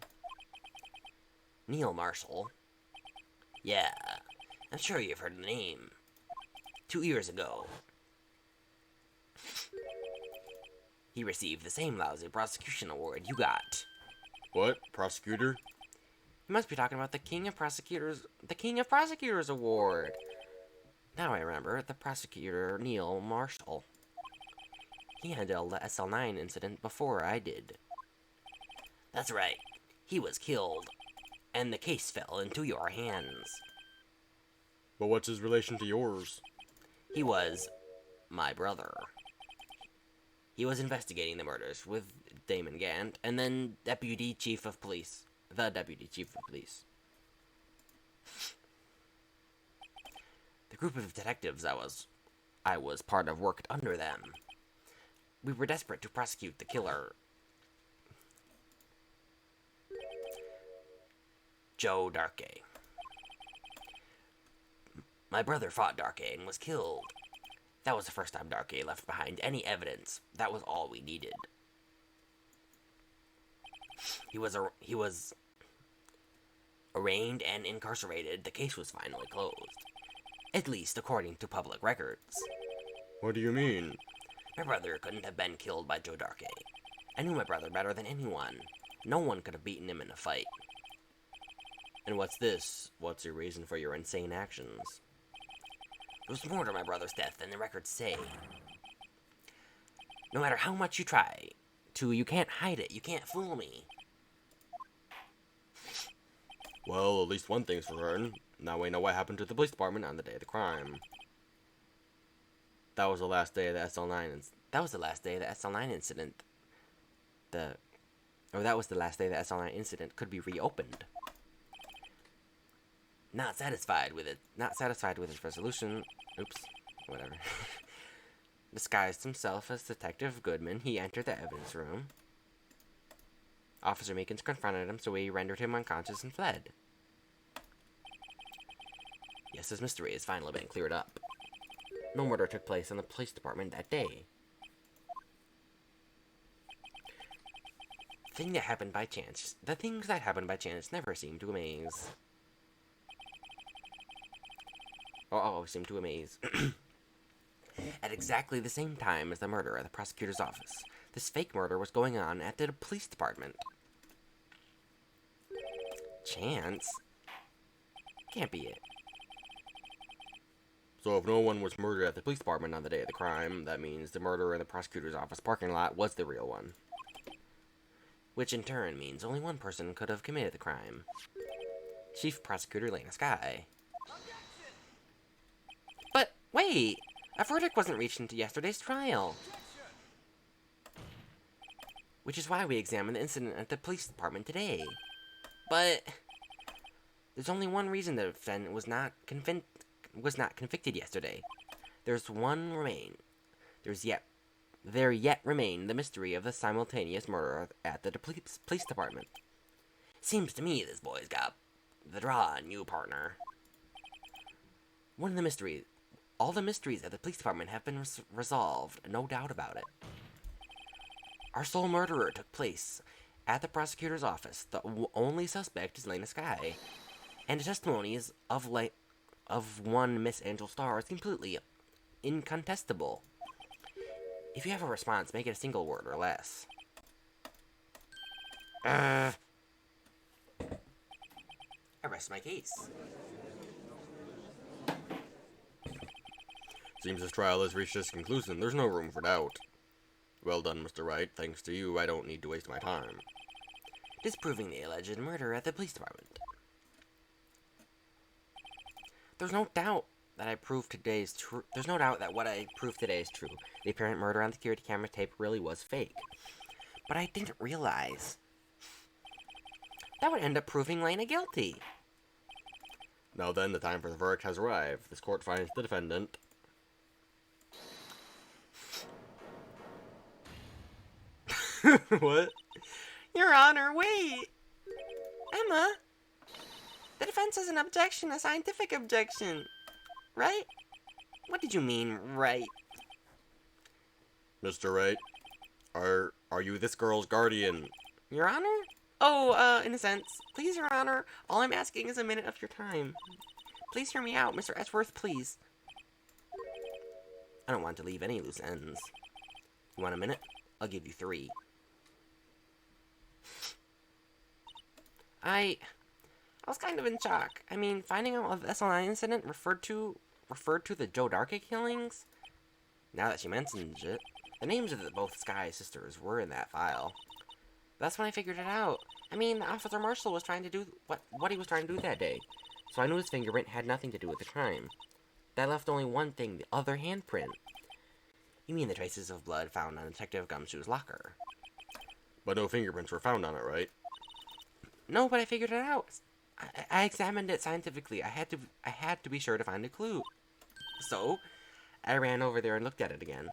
Neil Marshall? Yeah, I'm sure you've heard the name. 2 years ago, he received the same lousy prosecution award you got. What? Prosecutor? You must be talking about the King of Prosecutors Award. Now I remember, the prosecutor, Neil Marshall. He handled the SL9 incident before I did. That's right. He was killed, and the case fell into your hands. But what's his relation to yours? He was my brother. He was investigating the murders with Damon Gant, and then the Deputy Chief of Police. The group of detectives I was part of worked under them. We were desperate to prosecute the killer. Joe Darkey. My brother fought Darkey and was killed. That was the first time Darkey left behind any evidence. That was all we needed. He was Arraigned and incarcerated, the case was finally closed. At least according to public records. What do you mean? My brother couldn't have been killed by Joe Darke. I knew my brother better than anyone. No one could have beaten him in a fight. And what's this? What's your reason for your insane actions? There was more to my brother's death than the records say. No matter how much you try to, you can't hide it. You can't fool me. Well, at least one thing's for certain. Now we know what happened to the police department on the day of the crime. That was the last day of the That was the last day of the SL9 incident. That was the last day the SL9 incident could be reopened. Not satisfied with its resolution. Oops. Whatever. Disguised himself as Detective Goodman, he entered the evidence room. Officer Meekins confronted him, so he rendered him unconscious and fled. Yes, his mystery has finally been cleared up. No murder took place in the police department that day. The things that happened by chance never seem to amaze. Seem to amaze. At exactly the same time as the murder at the prosecutor's office, this fake murder was going on at the police department. Chance? Can't be it. So if no one was murdered at the police department on the day of the crime, that means the murder in the prosecutor's office parking lot was the real one. Which in turn means only one person could have committed the crime. Chief Prosecutor Lena Skye. But wait! A verdict wasn't reached into yesterday's trial. Which is why we examined the incident at the police department today. But there's only one reason the defendant was not convicted yesterday. There yet remain the mystery of the simultaneous murder at the police department. Seems to me this boy's got the draw on you, partner. All the mysteries at the police department have been resolved, no doubt about it. Our sole murderer took place at the prosecutor's office. The only suspect is Lena Skye, and the testimonies of one Miss Angel Starr is completely incontestable. If you have a response, make it a single word or less. I rest my case. Seems this trial has reached its conclusion. There's no room for doubt. Well done, Mr. Wright. Thanks to you, I don't need to waste my time. Disproving the alleged murder at the police department. There's no doubt that what I proved today is true. The apparent murder on the security camera tape really was fake. But I didn't realize that would end up proving Lena guilty. Now then, the time for the verdict has arrived. This court finds the defendant... What? Your Honor, wait! Emma! The defense has an objection, a scientific objection. Right? What did you mean, right? Mr. Wright, are you this girl's guardian? Your Honor? Oh, in a sense. Please, Your Honor, all I'm asking is a minute of your time. Please hear me out, Mr. Edgeworth, please. I don't want to leave any loose ends. You want a minute? I'll give you 3. I was kind of in shock. I mean, finding out of the SL9 incident referred to the Joe Darke killings. Now that she mentions it, the names of both Skye sisters were in that file. That's when I figured it out. I mean, Officer Marshall was trying to do what he was trying to do that day, so I knew his fingerprint had nothing to do with the crime. That left only one thing: the other handprint. You mean the traces of blood found on Detective Gumshoe's locker? But no fingerprints were found on it, right? No, but I figured it out. I examined it scientifically. I had to be sure to find a clue. So, I ran over there and looked at it again.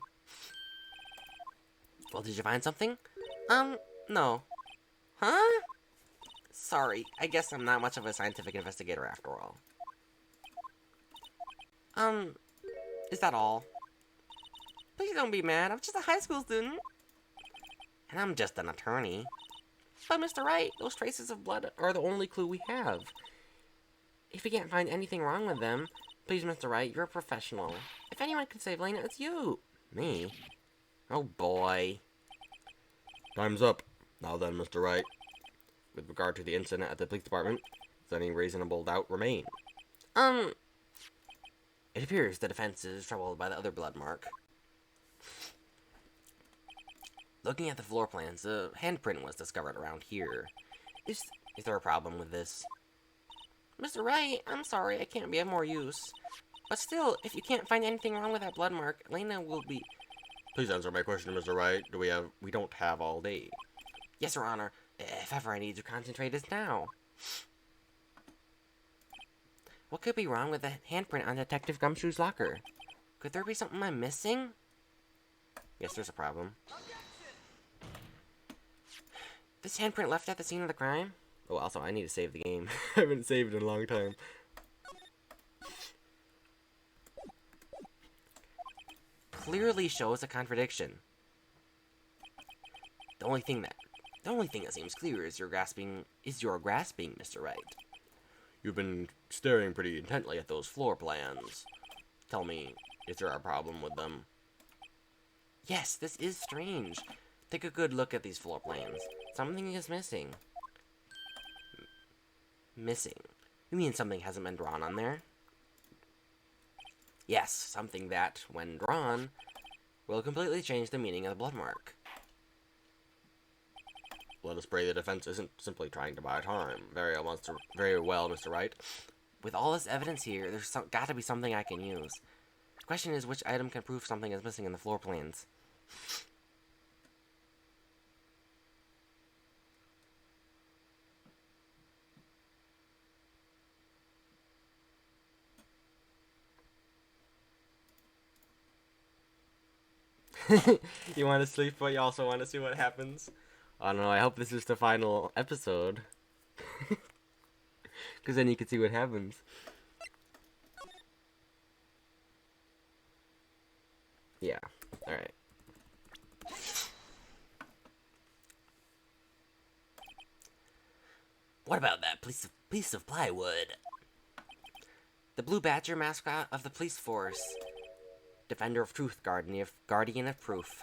Well, did you find something? No. Huh? Sorry, I guess I'm not much of a scientific investigator after all. Is that all? Please don't be mad. I'm just a high school student. And I'm just an attorney. But Mr. Wright, those traces of blood are the only clue we have. If we can't find anything wrong with them, please, Mr. Wright, you're a professional. If anyone can save Lena, it's you. Me? Oh boy. Time's up. Now then, Mr. Wright. With regard to the incident at the police department, does any reasonable doubt remain? It appears the defense is troubled by the other blood mark. Looking at the floor plans, a handprint was discovered around here. Is there a problem with this? Mr. Wright, I'm sorry, I can't be of more use. But still, if you can't find anything wrong with that blood mark, Lena will be... Please answer my question, Mr. Wright. We don't have all day. Yes, Your Honor. If ever I need to concentrate, it's now. What could be wrong with the handprint on Detective Gumshoe's locker? Could there be something I'm missing? Yes, there's a problem. This handprint left at the scene of the crime? Oh, also, I need to save the game. I haven't saved in a long time. Clearly shows a contradiction. The only thing that seems clear is your grasping, Mr. Wright. You've been staring pretty intently at those floor plans. Tell me, is there a problem with them? Yes, this is strange. Take a good look at these floor plans. Something is missing. Missing? You mean something hasn't been drawn on there? Yes, something that, when drawn, will completely change the meaning of the blood mark. Let us pray the defense isn't simply trying to buy time. Very well, Mr. Wright. With all this evidence here, there's got to be something I can use. The question is, which item can prove something is missing in the floor plans? You want to sleep, but you also want to see what happens? I don't know, I hope this is the final episode. Because then you can see what happens. Yeah, alright. What about that piece of plywood? The Blue Badger, mascot of the police force. Defender of truth, guardian of proof.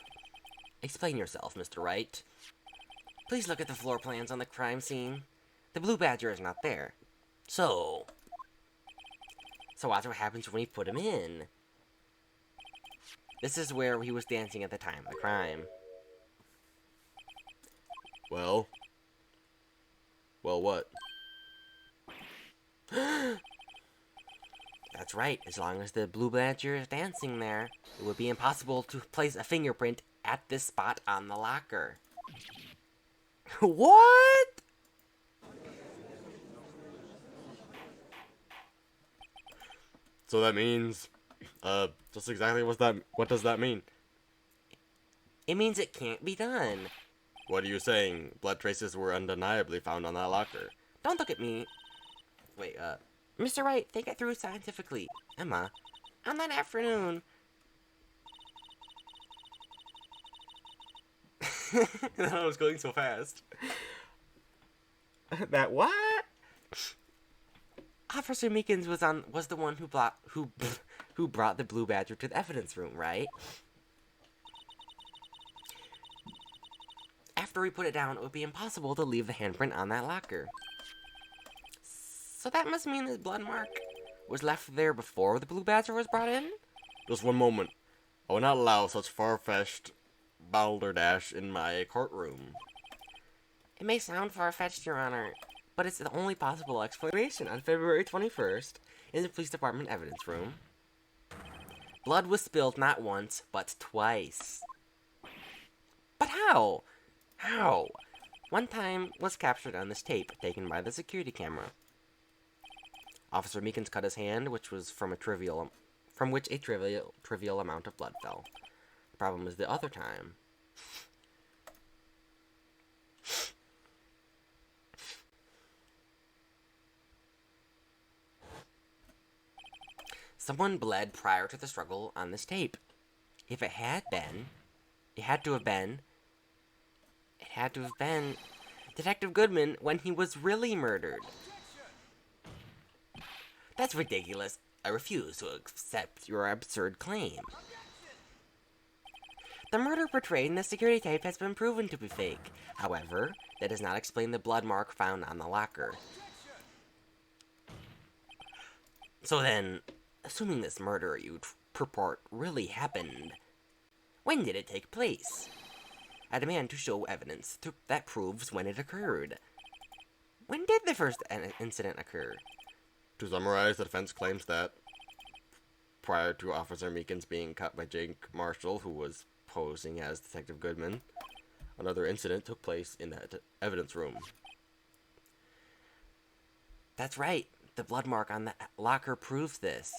Explain yourself, Mr. Wright. Please look at the floor plans on the crime scene. The Blue Badger is not there. So watch what happens when we put him in. This is where he was dancing at the time of the crime. Well, what? That's right, as long as the Blue Badger is dancing there, it would be impossible to place a fingerprint at this spot on the locker. What? So that means, just exactly what does that mean? It means it can't be done. What are you saying? Blood traces were undeniably found on that locker. Don't look at me. Wait, Mr. Wright, think it through scientifically. Emma, on that afternoon... I was going so fast. That what? Officer Meekins was the one who brought the Blue Badger to the evidence room, right? After we put it down, it would be impossible to leave the handprint on that locker. So that must mean the blood mark was left there before the Blue Badger was brought in? Just one moment. I will not allow such far-fetched balderdash in my courtroom. It may sound far-fetched, Your Honor, but it's the only possible explanation. On February 21st, in the police department evidence room, blood was spilled not once, but twice. But how? How? One time was captured on this tape taken by the security camera. Officer Meekins cut his hand, which was from which a trivial amount of blood fell. The problem is the other time. Someone bled prior to the struggle on this tape. If it had been... It had to have been... Detective Goodman when he was really murdered. That's ridiculous. I refuse to accept your absurd claim. The murder portrayed in the security tape has been proven to be fake. However, that does not explain the blood mark found on the locker. So then, assuming this murder you purport really happened, when did it take place? I demand to show evidence that proves when it occurred. When did the first incident occur? To summarize, the defense claims that prior to Officer Meekins being cut by Jake Marshall, who was posing as Detective Goodman, another incident took place in that evidence room. That's right. The blood mark on the locker proves this.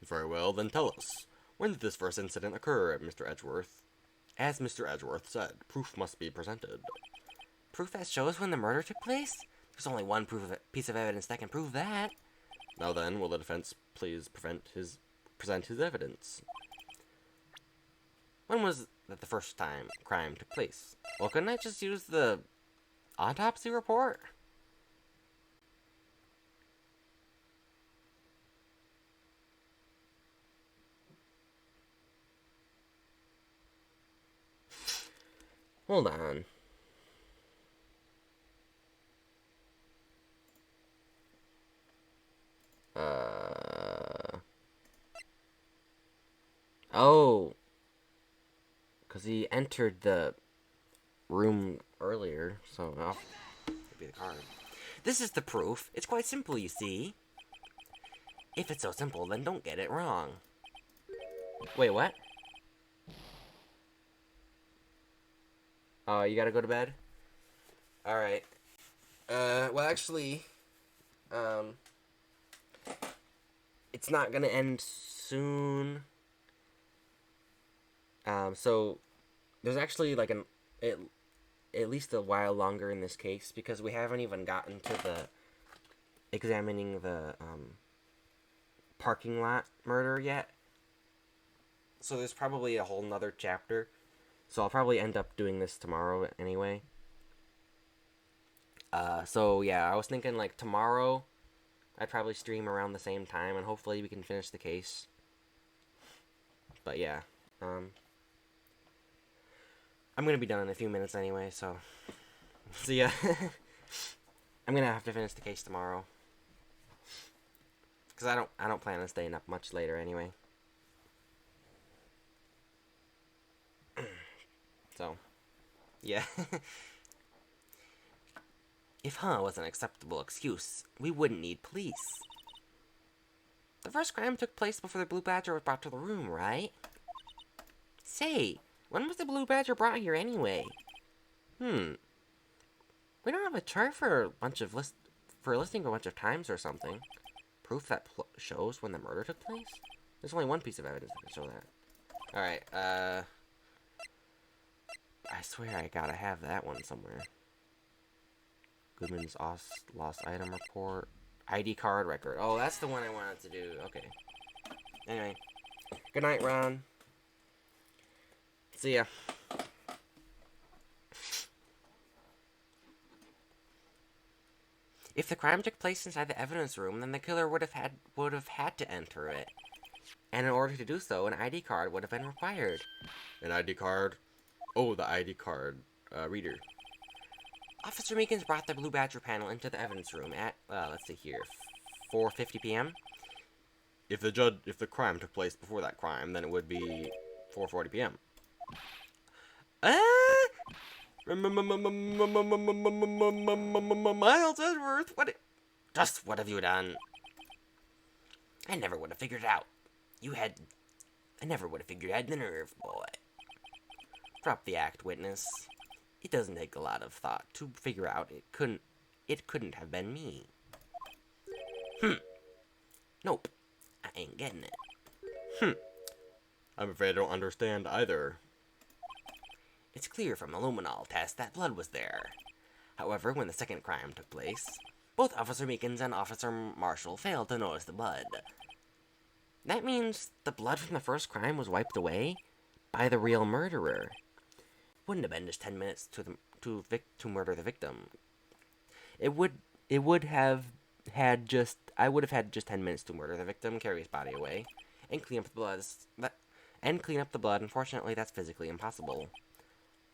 Very well, then tell us. When did this first incident occur, Mr. Edgeworth? As Mr. Edgeworth said, proof must be presented. Proof that shows when the murder took place? There's only one piece of evidence that can prove that. Now then, will the defense please present his evidence? When was that the first time crime took place? Well, couldn't I just use the autopsy report? Hold on. Oh. Because he entered the room earlier, so I'll be the card. This is the proof. It's quite simple, you see. If it's so simple, then don't get it wrong. Wait, what? Oh, you gotta go to bed? Alright. Well, actually, it's not gonna end soon. So, there's actually, like, at least a while longer in this case, because we haven't even gotten to the examining the, parking lot murder yet. So there's probably a whole nother chapter. So I'll probably end up doing this tomorrow anyway. So yeah, I was thinking like tomorrow I'd probably stream around the same time and hopefully we can finish the case. But yeah, I'm gonna be done in a few minutes anyway, so see ya. I'm gonna have to finish the case tomorrow. Cause I don't plan on staying up much later anyway. So, yeah. If was an acceptable excuse, we wouldn't need police. The first crime took place before the Blue Badger was brought to the room, right? Say, when was the Blue Badger brought here anyway? We don't have a chart for listing a bunch of times or something. Proof that shows when the murder took place? There's only one piece of evidence that can show that. Alright, I swear I gotta have that one somewhere. Goodman's lost item report. ID card record. Oh, that's the one I wanted to do. Okay. Anyway. Good night, Ron. See ya. If the crime took place inside the evidence room, then the killer would have had to enter it. And in order to do so, an ID card would have been required. An ID card? Oh, the ID card reader. Officer Meekins brought the Blue Badger panel into the evidence room at, let's see here, 4:50 p.m. If the crime took place before that crime, then it would be 4:40 p.m. Miles Edgeworth, what have you done? I never would have figured it out. I never would have figured you had the nerve, boy. Drop the act, witness. It doesn't take a lot of thought to figure out it couldn't have been me. Nope. I ain't getting it. I'm afraid I don't understand either. It's clear from the luminol test that blood was there. However, when the second crime took place, both Officer Meekins and Officer Marshall failed to notice the blood. That means the blood from the first crime was wiped away by the real murderer. Wouldn't have been just 10 minutes to murder the victim. It would have had just I would have had just 10 minutes to murder the victim, carry his body away, and clean up the blood. Unfortunately, that's physically impossible.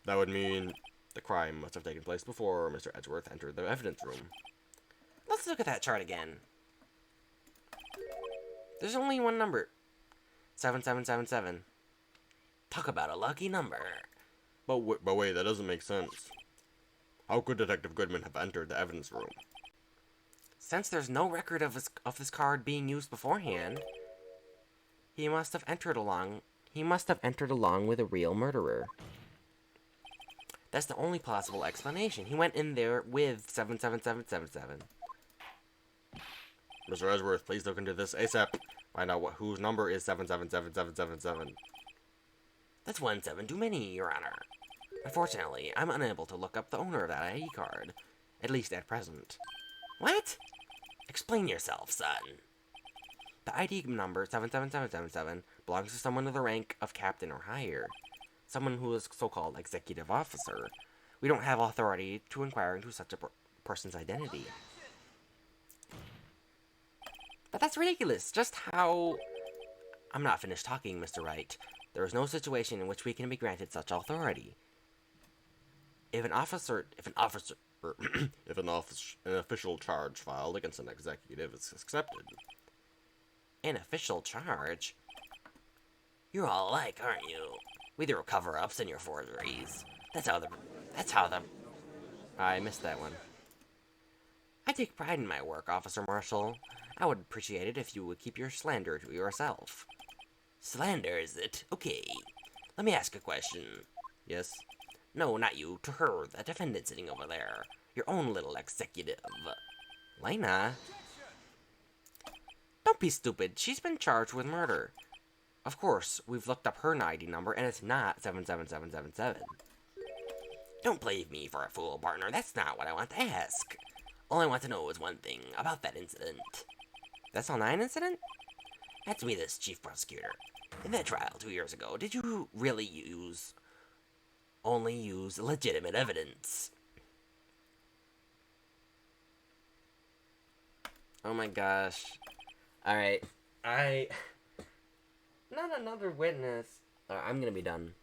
That would mean the crime must have taken place before Mr. Edgeworth entered the evidence room. Let's look at that chart again. There's only one number. 7777. Talk about a lucky number. But wait, that doesn't make sense. How could Detective Goodman have entered the evidence room? Since there's no record of this card being used beforehand, he must have entered along with a real murderer. That's the only plausible explanation. He went in there with 77777. Mr. Edgeworth, please look into this ASAP. Find out whose number is 777777. That's 1 7 too many, Your Honor. Unfortunately, I'm unable to look up the owner of that ID card. At least at present. What? Explain yourself, son. The ID number 77777 belongs to someone of the rank of captain or higher. Someone who is so-called executive officer. We don't have authority to inquire into such a person's identity. But that's ridiculous. Just how... I'm not finished talking, Mr. Wright. There is no situation in which we can be granted such authority. If an official charge filed against an executive is accepted. An official charge? You're all alike, aren't you? With your cover-ups and your forgeries. That's how the... I missed that one. I take pride in my work, Officer Marshall. I would appreciate it if you would keep your slander to yourself. Slander, is it? Okay. Let me ask a question. Yes? No, not you. To her, the defendant sitting over there. Your own little executive. Lena? Don't be stupid. She's been charged with murder. Of course, we've looked up her ID number, and it's not 77777. Don't play me for a fool, partner. That's not what I want to ask. All I want to know is one thing about that incident. That's all 9 incident? That's me, this chief prosecutor. In that trial 2 years ago, did you really only use legitimate evidence? Oh my gosh. Alright. Not another witness. I'm gonna be done.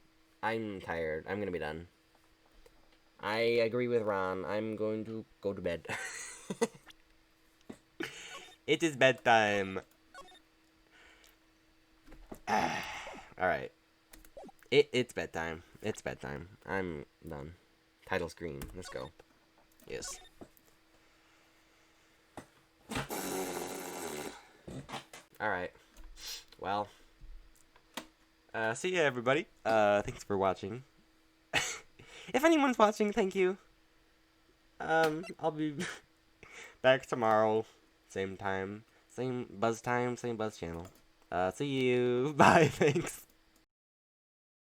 I'm tired. I'm gonna be done. I agree with Ron. I'm going to go to bed. It is bedtime. Alright. It's bedtime. It's bedtime. I'm done. Title screen. Let's go. Yes. Alright. Well. See ya, everybody. Thanks for watching. If anyone's watching, thank you. I'll be back tomorrow. Same time. Same buzz channel. See you. Bye, thanks.